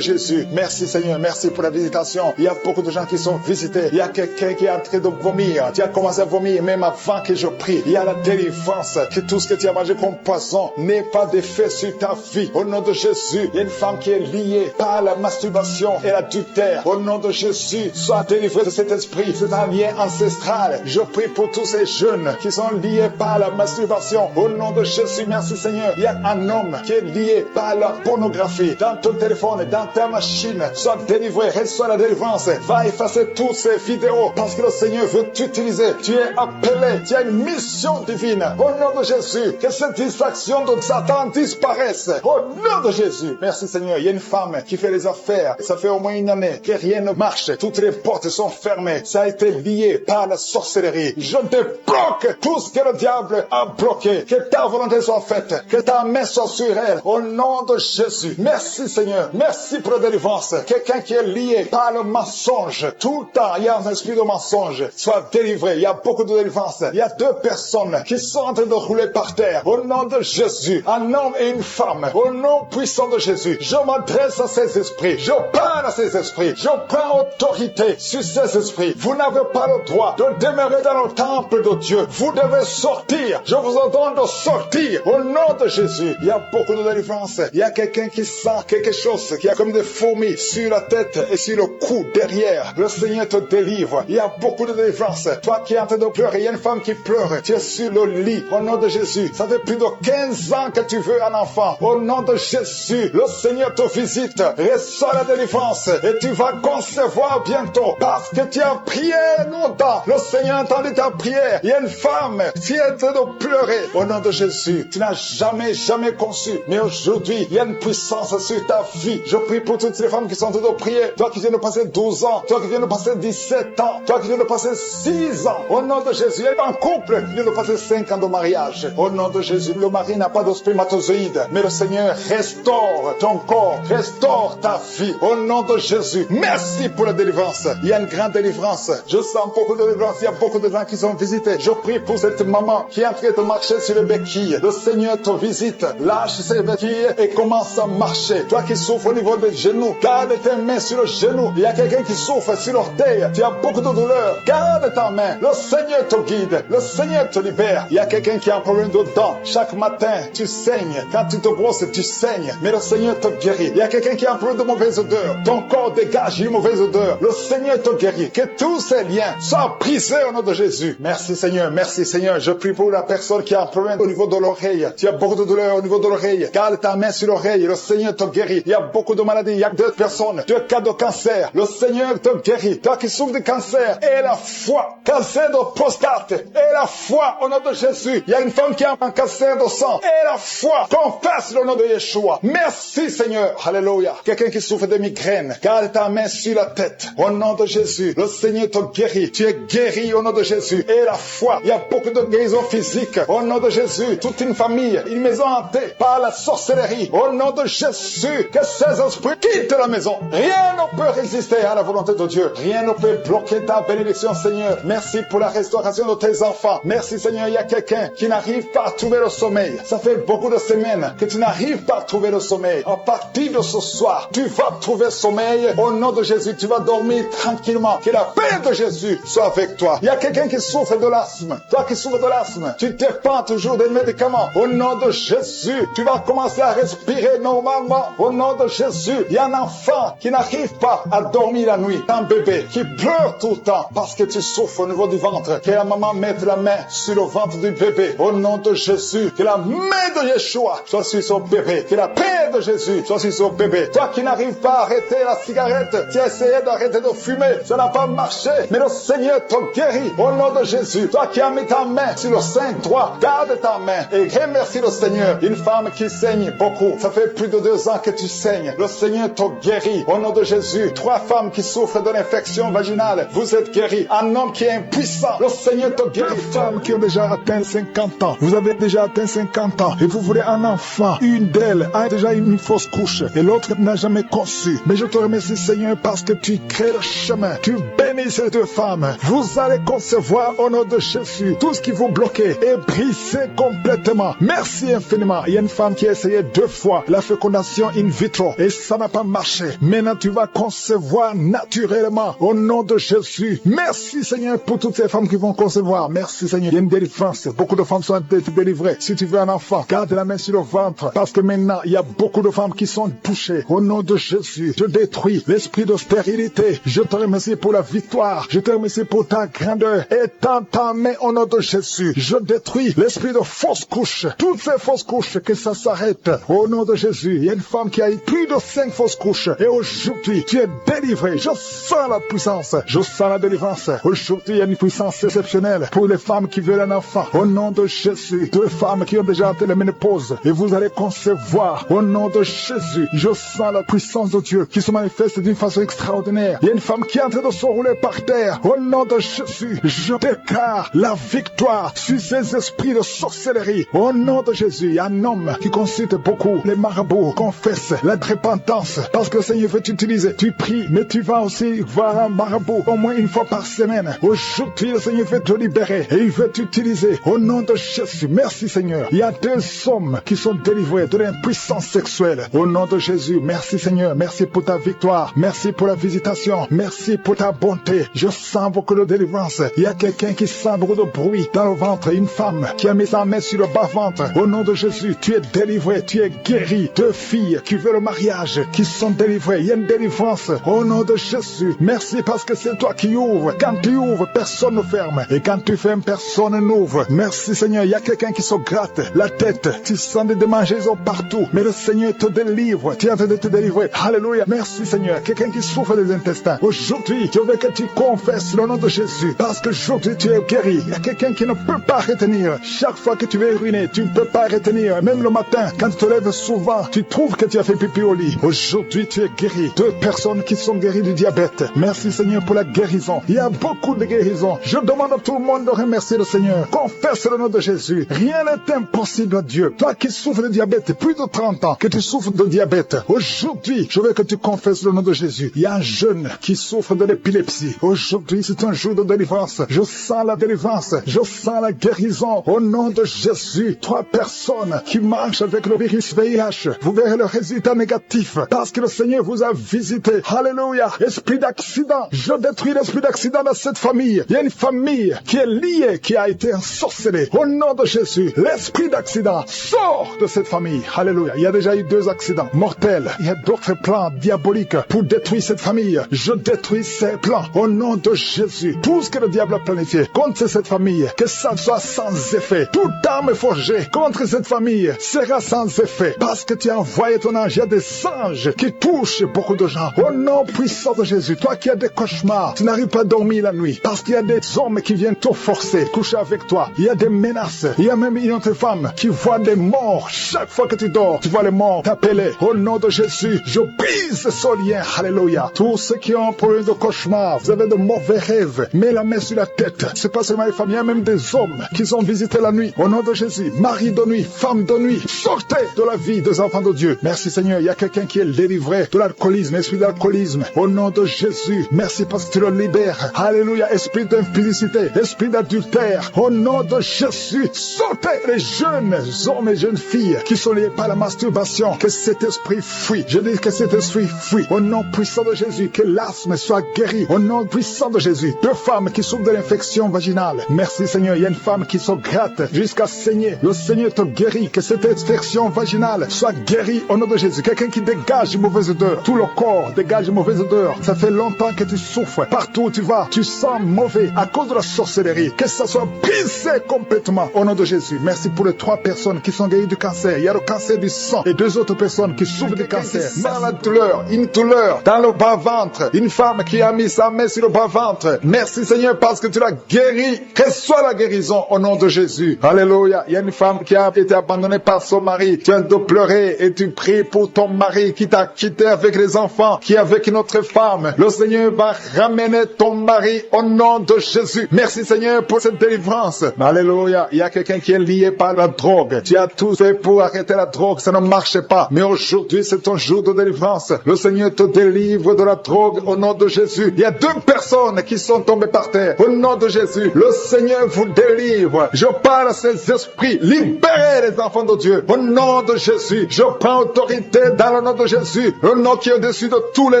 Jésus. Merci Seigneur. Merci pour la visitation. Il y a beaucoup de gens qui sont visités. Il y a quelqu'un qui est en train de vomir. Tu as commencé à vomir même avant que je prie. Il y a la délivrance. Que tout ce que tu as mangé comme poison n'ait pas d'effet sur ta vie. Au nom de Jésus, il y a une femme qui est liée par la masturbation et l'adultère. Au nom de Jésus, sois délivré de cet esprit. C'est un lien ancestral. Je prie pour tous ces jeunes qui sont liés par la masturbation. Au nom de Jésus, merci Seigneur. Il y a un homme qui est lié par la pornographie. Dans ton téléphone, dans ta machine, sois délivré. Reçois la délivrance. Va effacer toutes ces vidéos parce que le Seigneur veut t'utiliser. Tu es appelé. Tu as une mission divine. Au nom de Jésus, que cette distraction de Satan disparaisse. Au nom de Jésus. Merci Seigneur. Il y a une femme qui fait les affaires. Ça fait au moins une année que rien ne marche. Toutes les portes sont fermées. Ça a été lié par la sorcellerie. Je débloque tout ce que le diable a bloqué. Que ta volonté soit faite. Que ta main soit sur elle. Au nom de Jésus. Merci Seigneur. Merci pour la délivrance. Quelqu'un qui est lié par le mensonge. Tout le temps, il y a un esprit de mensonge. Sois délivré. Il y a beaucoup de délivrance. Il y a 2 personnes qui sont en train de rouler par terre. Au nom de Jésus. Un homme et une femme. Au nom puissant de Jésus. Je m'adresse à ces esprits. Je parle à ces esprits. Je prends autorité sur ces esprits. Vous n'avez pas le droit de demeurer dans le temple de Dieu. Vous devez sortir. Je vous ordonne de sortir. Au nom de Jésus. Il y a beaucoup de délivrance. Il y a quelqu'un qui sent quelque chose qui a comme des fourmis sur la tête et sur le cou derrière. Le Seigneur te délivre. Il y a beaucoup de délivrance. Toi qui es en train de pleurer, il y a une femme qui pleure. Tu es sur le lit. Au nom de Jésus. Ça fait plus de 15 ans que tu veux un enfant. Au nom de Jésus. Le Seigneur te visite. Reçois la délivrance. Et tu vas concevoir bientôt. Parce que tu as prié longtemps. Le Seigneur a entendu ta prière. Il y a une femme qui est en train de pleurer. Au nom de Jésus. Tu n'as n'as jamais conçu. Mais aujourd'hui, il y a une puissance sur ta vie. Je prie pour toutes les femmes qui sont toutes priées. Toi qui viens de passer 12 ans, toi qui viens de passer 17 ans, toi qui viens de passer 6 ans. Au nom de Jésus, il y a un couple qui vient de passer 5 ans de mariage. Au nom de Jésus, le mari n'a pas de spermatozoïde, mais le Seigneur restaure ton corps, restaure ta vie. Au nom de Jésus, merci pour la délivrance. Il y a une grande délivrance. Je sens beaucoup de délivrance. Il y a beaucoup de gens qui sont visités. Je prie pour cette maman qui est en train de marcher sur les béquilles. Le Seigneur te visite. Lâche ses béquilles et commence à marcher. Toi qui souffres au niveau des genoux, garde tes mains sur le genou. Il y a quelqu'un qui souffre sur l'orteil. Tu as beaucoup de douleur. Garde ta main. Le Seigneur te guide. Le Seigneur te libère. Il y a quelqu'un qui a un problème de dents. Chaque matin, tu saignes. Quand tu te brosses, tu saignes. Mais le Seigneur te guérit. Il y a quelqu'un qui a un problème de mauvaise odeur. Ton corps dégage une mauvaise odeur. Le Seigneur te guérit. Que tous ces liens soient brisés au nom de Jésus. Merci Seigneur. Merci Seigneur. Je prie pour la personne qui a un problème au niveau de l'oreille. Tu as beaucoup de douleur au niveau de l'oreille. Garde ta main sur l'oreille. Le Seigneur te guérit. Il y a beaucoup de maladies. Il y a 2 personnes. 2 cas de cancer. Le Seigneur te guérit. Toi qui souffres de cancer, et la foi. Cancer de prostate, et la foi au nom de Jésus. Il y a une femme qui a un cancer de sang, et la foi. Confesse le nom de Yeshua. Merci Seigneur. Alléluia. Quelqu'un qui souffre de migraine, garde ta main sur la tête. Au nom de Jésus, le Seigneur te guérit. Tu es guéri au nom de Jésus. Et la foi. Il y a beaucoup de guérisons physiques. Au nom de Jésus, toute une famille, une maison hantée par la sorcellerie. Au nom de Jésus, que ces esprits quittent la maison. Rien ne peut résister à la volonté de Dieu. Rien ne peut bloquer ta bénédiction, Seigneur. Merci pour la restauration de tes enfants. Merci, Seigneur. Il y a quelqu'un qui n'arrive pas à trouver le sommeil. Ça fait beaucoup de semaines que tu n'arrives pas à trouver le sommeil. À partir de ce soir, tu vas trouver sommeil. Au nom de Jésus, tu vas dormir tranquillement. Que la paix de Jésus soit avec toi. Il y a quelqu'un qui souffre de l'asthme. Toi qui souffres de l'asthme, tu dépends toujours des médicaments. Au nom de Jésus, tu vas commencer à respirer normalement. Au nom de Jésus, il y a un enfant qui n'arrive pas à dormir la nuit. Un bébé qui pleure tout le temps parce que tu souffres au niveau du ventre. Que la maman mette la main sur le ventre du bébé. Au nom de Jésus, que la main de Yeshua soit sur son bébé. Que la paix de Jésus soit sur son bébé. Toi qui n'arrives pas à arrêter la cigarette, tu as essayé d'arrêter de fumer, ça n'a pas marché. Mais le Seigneur te guérit. Au nom de Jésus, toi qui as mis ta main sur le sein droit, garde ta main et remercie le Seigneur. Une femme qui saigne beaucoup, ça fait plus de 2 ans que tu saignes. Le Seigneur te guérit. Au nom de Jésus, 3 femmes qui souffrent de l'infection vaginale, vous êtes guéris. Un homme qui est impuissant, le Seigneur te guérit. Les femmes qui ont déjà atteint 50 ans, vous avez déjà atteint 50 ans et vous voulez un enfant. Une d'elles a déjà une fausse couche et l'autre n'a jamais conçu. Mais je te remercie, Seigneur, parce que tu crées le chemin. Tu bénis ces 2 femmes. Vous allez concevoir au nom de Jésus. Tout ce qui vous bloquait est brisé complètement. Merci infiniment. Il y a une femme qui a essayé 2 fois la fécondation in vitro et ça n'a pas marché. Maintenant, tu vas concevoir naturellement au nom de Jésus. Merci, Seigneur, pour toutes ces femmes qui vont concevoir. Merci, Seigneur. Il y a une délivrance. Beaucoup de femmes sont délivrées. Si tu veux un enfant, garde la main sur le ventre parce que maintenant, il y a beaucoup de femmes qui sont touchées. Au nom de Jésus, je détruis l'esprit de stérilité. Je te remercie pour la victoire. Je te remercie pour ta grandeur. Étends ta main au nom de Jésus. Je détruis l'esprit de fausse couche. Toutes ces fausses couches, que ça s'arrête. Au nom de Jésus, il y a une femme qui a eu plus de 5 fausses couches. Et aujourd'hui, tu es délivré. Je sens la puissance. Je sens la délivrance. Aujourd'hui, il y a une puissance exceptionnelle pour les femmes qui veulent un enfant. Au nom de Jésus, 2 femmes qui ont déjà atteint la ménopause. Et vous allez concevoir. Au nom de Jésus, je sens la puissance de Dieu qui se manifeste d'une façon extraordinaire. Il y a une femme qui est en train de se rouler par terre. Au nom de Jésus, je déclare la victoire sur ces esprits de sorcellerie. Au nom de Jésus, il y a un homme qui consulte beaucoup les marabouts, confesse la repentance parce que le Seigneur veut t'utiliser. Tu pries, mais tu vas aussi voir un marabout au moins une fois par semaine. Aujourd'hui, le Seigneur veut te libérer et il veut t'utiliser. Au nom de Jésus, merci Seigneur. Il y a 2 hommes qui sont délivrés de l'impuissance sexuelle. Au nom de Jésus, merci Seigneur. Merci pour ta victoire. Merci pour la visitation. Merci pour ta bonté. Je sens beaucoup de délivrance. Il y a quelqu'un qui sent beaucoup de bruit dans le ventre. Une femme qui a mis sa main sur le bas-ventre. Au nom de Jésus, tu es délivré. Tu es guéri. 2 filles qui veulent le mariage, qui sont délivrées. Il y a une délivrance. Au nom de Jésus, merci parce que c'est toi qui ouvres. Quand tu ouvres, personne ne ferme. Et quand tu fermes, personne n'ouvre. Merci Seigneur. Il y a quelqu'un qui se gratte la tête. Tu sens des démangeaisons partout. Mais le Seigneur te délivre. Tu es en train de te délivrer. Alléluia. Merci Seigneur. Quelqu'un qui souffre des intestins. Aujourd'hui, je veux que tu confesses le nom de Jésus. Parce que aujourd'hui, tu es guéri. Il y a quelqu'un qui ne peut pas retenir. Chaque fois que tu veux uriner, tu ne peux pas retenir. Même le matin, quand tu te lèves souvent, tu trouves que tu as fait pipi au lit. Aujourd'hui, tu es guéri. 2 personnes qui sont guéries du diabète. Merci Seigneur pour la guérison. Il y a beaucoup de guérisons. Je demande à tout le monde de remercier le Seigneur. Confesse le nom de Jésus. Rien n'est impossible à Dieu. Toi qui souffres de diabète, plus de 30 ans que tu souffres de diabète, aujourd'hui, je veux que tu confesses le nom de Jésus. Il y a un jeune qui souffre de l'épilepsie. Aujourd'hui, c'est un jour de délivrance. Je sens la délivrance. Je sens la guérison. Au nom de Jésus, 3 personnes qui marchent avec le virus VIH. Vous verrez le résultat négatif parce que le Seigneur vous a visité. Alléluia. Esprit d'accident. Je détruis l'esprit d'accident dans cette famille. Il y a une famille qui est liée, qui a été ensorcelée. Au nom de Jésus, l'esprit d'accident sort de cette famille. Alléluia. Il y a déjà eu 2 accidents mortels. Il y a d'autres plans diaboliques pour détruire cette famille. Je détruis ces plans. Au nom de Jésus, tout ce que le diable a planifié contre cette famille, que ça soit sans effet. Toute arme forgée contre cette famille sera sans effet. Parce que tu as envoyé ton ange. Il y a des anges qui touchent beaucoup de gens. Au nom puissant de Jésus, toi qui as des cauchemars, tu n'arrives pas à dormir la nuit. Parce qu'il y a des hommes qui viennent te forcer, coucher avec toi. Il y a des menaces. Il y a même une autre femme qui voit des morts. Chaque fois que tu dors, tu vois les morts t'appeler. Au nom de Jésus, je brise ce lien. Alléluia. Tous ceux qui ont un problème de cauchemar, vous avez de mauvais rêves, mets la main sur la tête. C'est pas seulement les femmes, il y a même des hommes qui sont visités la nuit. Au nom de Jésus, mari de nuit, femme de nuit, sortez de la vie des enfants de Dieu. Merci Seigneur, il y a quelqu'un qui est délivré de l'alcoolisme, esprit d'alcoolisme. Au nom de Jésus, merci parce que tu le libères. Alléluia, esprit d'impudicité, esprit d'adultère. Au nom de Jésus, sortez les jeunes hommes et jeunes filles qui sont liés par la masturbation. Que cet esprit fuit. Je dis que cet esprit fuit. Au nom puissant de Jésus, que l'asthme soit guéri. Au nom puissant de Jésus, 2 femmes qui souffrent de l'infection vaginale. Merci Seigneur, il y a une femme qui se gratte jusqu'à saigner. Le Seigneur te guérit. Que cette infection vaginale soit guérie au nom de Jésus. Quelqu'un qui dégage une mauvaise odeur. Tout le corps dégage une mauvaise odeur. Ça fait longtemps que tu souffres. Partout où tu vas, tu sens mauvais à cause de la sorcellerie. Que ça soit brisé complètement au nom de Jésus. Merci pour les 3 personnes qui sont guéries du cancer. Il y a le cancer du sang et 2 autres personnes qui souffrent du cancer. La douleur, une douleur dans le bas-ventre. Une femme qui a mis sa main sur le bas-ventre. Merci Seigneur parce que tu l'as guéri. Reçois la guérison au nom de Jésus. Alléluia. Il y a une femme qui a été abandonnée par son mari. Tu viens de pleurer et tu pries pour ton mari qui t'a quitté avec les enfants, qui est avec une autre femme. Le Seigneur va ramener ton mari au nom de Jésus. Merci Seigneur pour cette délivrance. Alléluia. Il y a quelqu'un qui est lié par la drogue. Tu as tout fait pour arrêter la drogue. Ça ne marchait pas. Mais aujourd'hui, c'est ton jour de délivrance. Le Seigneur te délivre de la drogue au nom de Jésus. Il y a 2 personnes qui sont tombées par terre. Au nom de Jésus, le Seigneur vous délivre. Je parle à ces esprits. Libérez les enfants de Dieu. Au nom de Jésus, je prends autorité dans le nom de Jésus. Le nom qui est au-dessus de tous les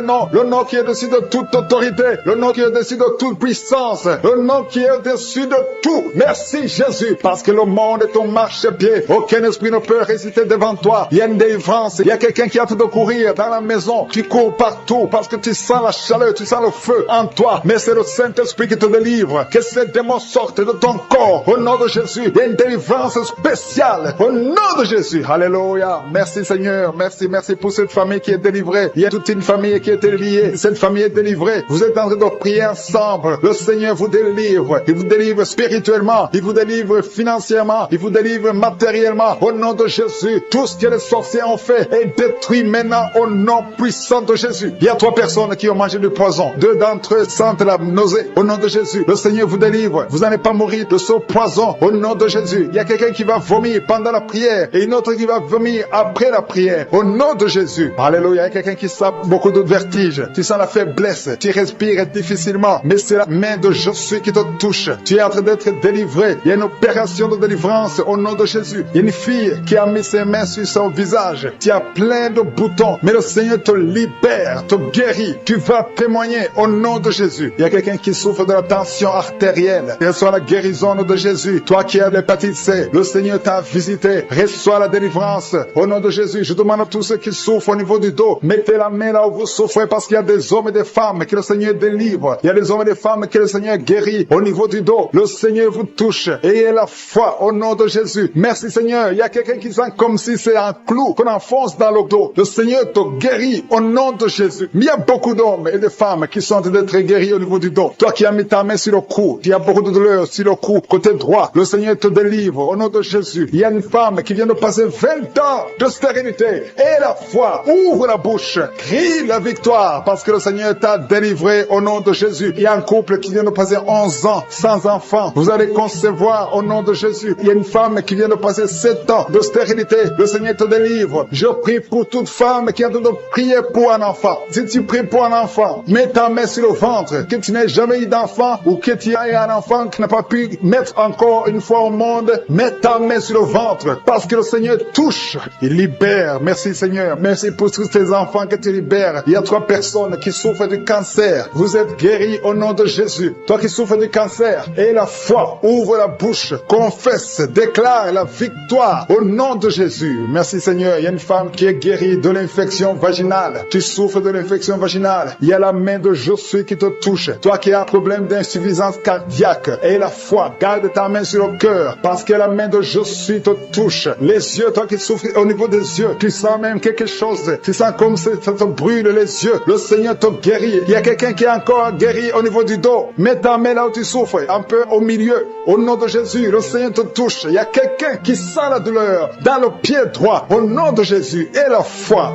noms. Le nom qui est au-dessus de toute autorité. Le nom qui est au-dessus de toute puissance. Le nom qui est au-dessus de tout. Merci Jésus. Parce que le monde est ton marchepied. Aucun esprit ne peut résister devant toi. Il y a une délivrance. Il y a quelqu'un qui a hâte de courir dans la maison. Tu cours partout parce que tu sens la chaleur, tu sens le feu en toi. Mais c'est le Saint-Esprit qui te délivre. Que ces démons sortent de ton corps. Au nom de Jésus, il y a une délivrance spéciale. Au nom de Jésus. Alléluia. Merci Seigneur. Merci pour cette famille qui est délivrée. Il y a toute une famille qui est liée. Cette famille est délivrée. Vous êtes en train de prier ensemble. Le Seigneur vous délivre. Il vous délivre spirituellement. Il vous délivre financièrement. Il vous délivre matériellement. Au nom de Jésus, tout ce que les sorciers ont fait est détruit maintenant au nom puissant de Jésus. Il y a 3 personnes qui ont mangé du poison. 2 d'entre eux sentent la nausée. Au nom de Jésus, le Seigneur vous délivre. Vous n'allez pas mourir de ce poison. Au nom de Jésus, il y a quelqu'un qui va vomir pendant la prière et une autre qui va vomir après la prière. Au nom de Jésus. Alléluia. Il y a quelqu'un qui sent beaucoup de vertige. Tu sens la faiblesse. Tu respires difficilement. Mais c'est la main de Jésus qui te touche. Tu es en train d'être délivré. Il y a une opération de délivrance au nom de Jésus. Il y a une fille qui a mis ses mains sur son visage. Tu as plein de boutons. Mais le Seigneur te libère, te guérit. Tu vas témoigner au nom de Jésus. Il y a quelqu'un qui souffre de la tension artérielle. Reçois la guérison de Jésus. Toi qui as l'hépatite C, le Seigneur t'a visité. Reçois la délivrance au nom de Jésus. Je demande à tous ceux qui souffrent au niveau du dos, mettez la main là où vous souffrez parce qu'il y a des hommes et des femmes que le Seigneur délivre. Il y a des hommes et des femmes que le Seigneur guérit au niveau du dos. Le Seigneur vous touche. Ayez la foi au nom de Jésus. Merci Seigneur. Il y a quelqu'un qui sent comme si c'est un clou qu'on enfonce dans le dos. Le Seigneur te guérit au nom de Jésus. Mais il y a beaucoup d'hommes et de femmes qui sont en train d'être guéris au niveau du dos. Toi qui as mis ta main sur le cou, il y a beaucoup de douleur sur le cou, côté droit. Le Seigneur te délivre au nom de de Jésus. Il y a une femme qui vient de passer 20 ans de stérilité. Et la foi, ouvre la bouche, crie la victoire parce que le Seigneur t'a délivré au nom de Jésus. Il y a un couple qui vient de passer 11 ans sans enfant. Vous allez concevoir au nom de Jésus. Il y a une femme qui vient de passer 7 ans de stérilité. Le Seigneur te délivre. Je prie pour toute femme qui est en train de prier pour un enfant. Si tu pries pour un enfant, mets ta main sur le ventre. Que tu n'aies jamais eu d'enfant ou que tu aies un enfant qui n'a pas pu mettre encore une fois au monde, mets ta main sur le ventre parce que le Seigneur touche. Il libère. Merci Seigneur. Merci pour tous tes enfants que tu libères. Il y a 3 personnes qui souffrent du cancer. Vous êtes guéris au nom de Jésus. Toi qui souffres du cancer, et la foi, ouvre la bouche, confesse, déclare la victoire au nom de Jésus. Merci Seigneur. Il y a une femme qui est guérie de l'infection vaginale. Tu souffres de l'infection vaginale. Il y a la main de Josué qui te touche. Toi qui as un problème d'insuffisance cardiaque, et la foi, garde ta main sur le cœur parce que la main de Josué te touche. Les yeux, toi qui souffres au niveau des yeux, tu sens même quelque chose. Tu sens comme ça te brûle les yeux. Le Seigneur te guérit. Il y a quelqu'un qui est encore guéri au niveau du dos. Mets ta main là où tu souffres, un peu au milieu. Au nom de Jésus, le Seigneur te touche. Il y a quelqu'un qui sent la douleur dans le pied droit. Au nom de Jésus, et la foi,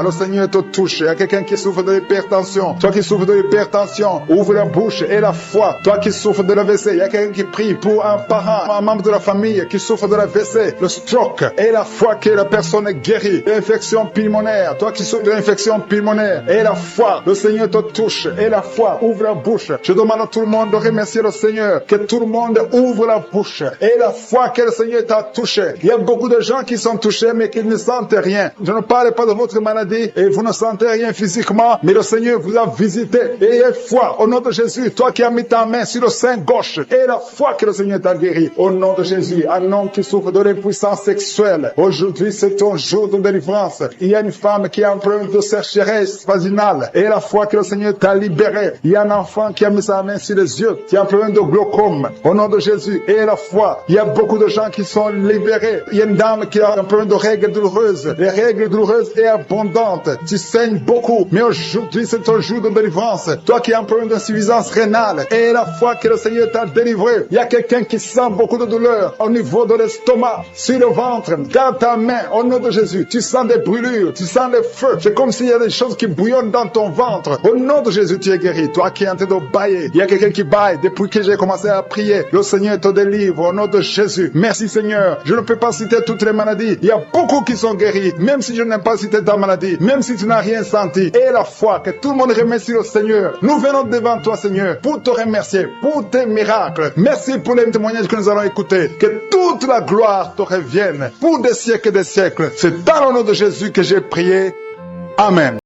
le Seigneur te touche. Il y a quelqu'un qui souffre de l'hypertension. Toi qui souffres de l'hypertension, ouvre la bouche et la foi. Toi qui souffres de l'AVC, il y a quelqu'un qui prie pour un parent, un membre de la famille qui souffre de l'AVC, le stroke, et la foi que la personne est guérie. L'infection pulmonaire, toi qui souffres de l'infection pulmonaire, et la foi, le Seigneur te touche. Et la foi, ouvre la bouche. Je demande à tout le monde de remercier le Seigneur, que tout le monde ouvre la bouche. Et la foi que le Seigneur t'a touché. Il y a beaucoup de gens qui sont touchés mais qui ne sentent rien. Je ne parle pas de votre maladie et vous ne sentez rien physiquement, mais le Seigneur vous a visité. Et la foi, au nom de Jésus, toi qui as mis ta main sur le sein gauche, et la foi que le Seigneur t'a guéri. Au nom de Jésus, un homme qui souffre de l'impuissance sexuelle. Aujourd'hui, c'est ton jour de délivrance. Il y a une femme qui a un problème de sécheresse vaginale. Et la foi que le Seigneur t'a libéré. Il y a un enfant qui a mis sa main sur les yeux, qui a un problème de glaucome. Au nom de Jésus, et la foi. Il y a beaucoup de gens qui sont libérés. Il y a une dame qui a un problème de règles douloureuses. Les règles douloureuses et abondantes. Tu saignes beaucoup. Mais aujourd'hui, c'est ton jour de délivrance. Toi qui as un problème d'insuffisance rénale. Et la foi que le Seigneur t'a délivré. Il y a quelqu'un qui sent beaucoup de douleur au niveau de l'estomac, sur le ventre. Garde ta main au nom de Jésus. Tu sens des brûlures. Tu sens des feux. C'est comme s'il y a des choses qui bouillonnent dans ton ventre. Au nom de Jésus, tu es guéri. Toi qui es en train de bailler. Il y a quelqu'un qui baille depuis que j'ai commencé à prier. Le Seigneur te délivre au nom de Jésus. Merci Seigneur. Je ne peux pas citer toutes les maladies. Il y a beaucoup qui sont guéris. Même si je n'aime pas citer ta maladie. Même si tu n'as rien senti. Et la foi que tout le monde remercie le Seigneur. Nous venons devant toi Seigneur pour te remercier. Pour tes miracles. Merci pour les témoignages que nous allons écouter. Que toute la gloire te revienne. Pour des siècles et des siècles. C'est dans le nom de Jésus que j'ai prié. Amen.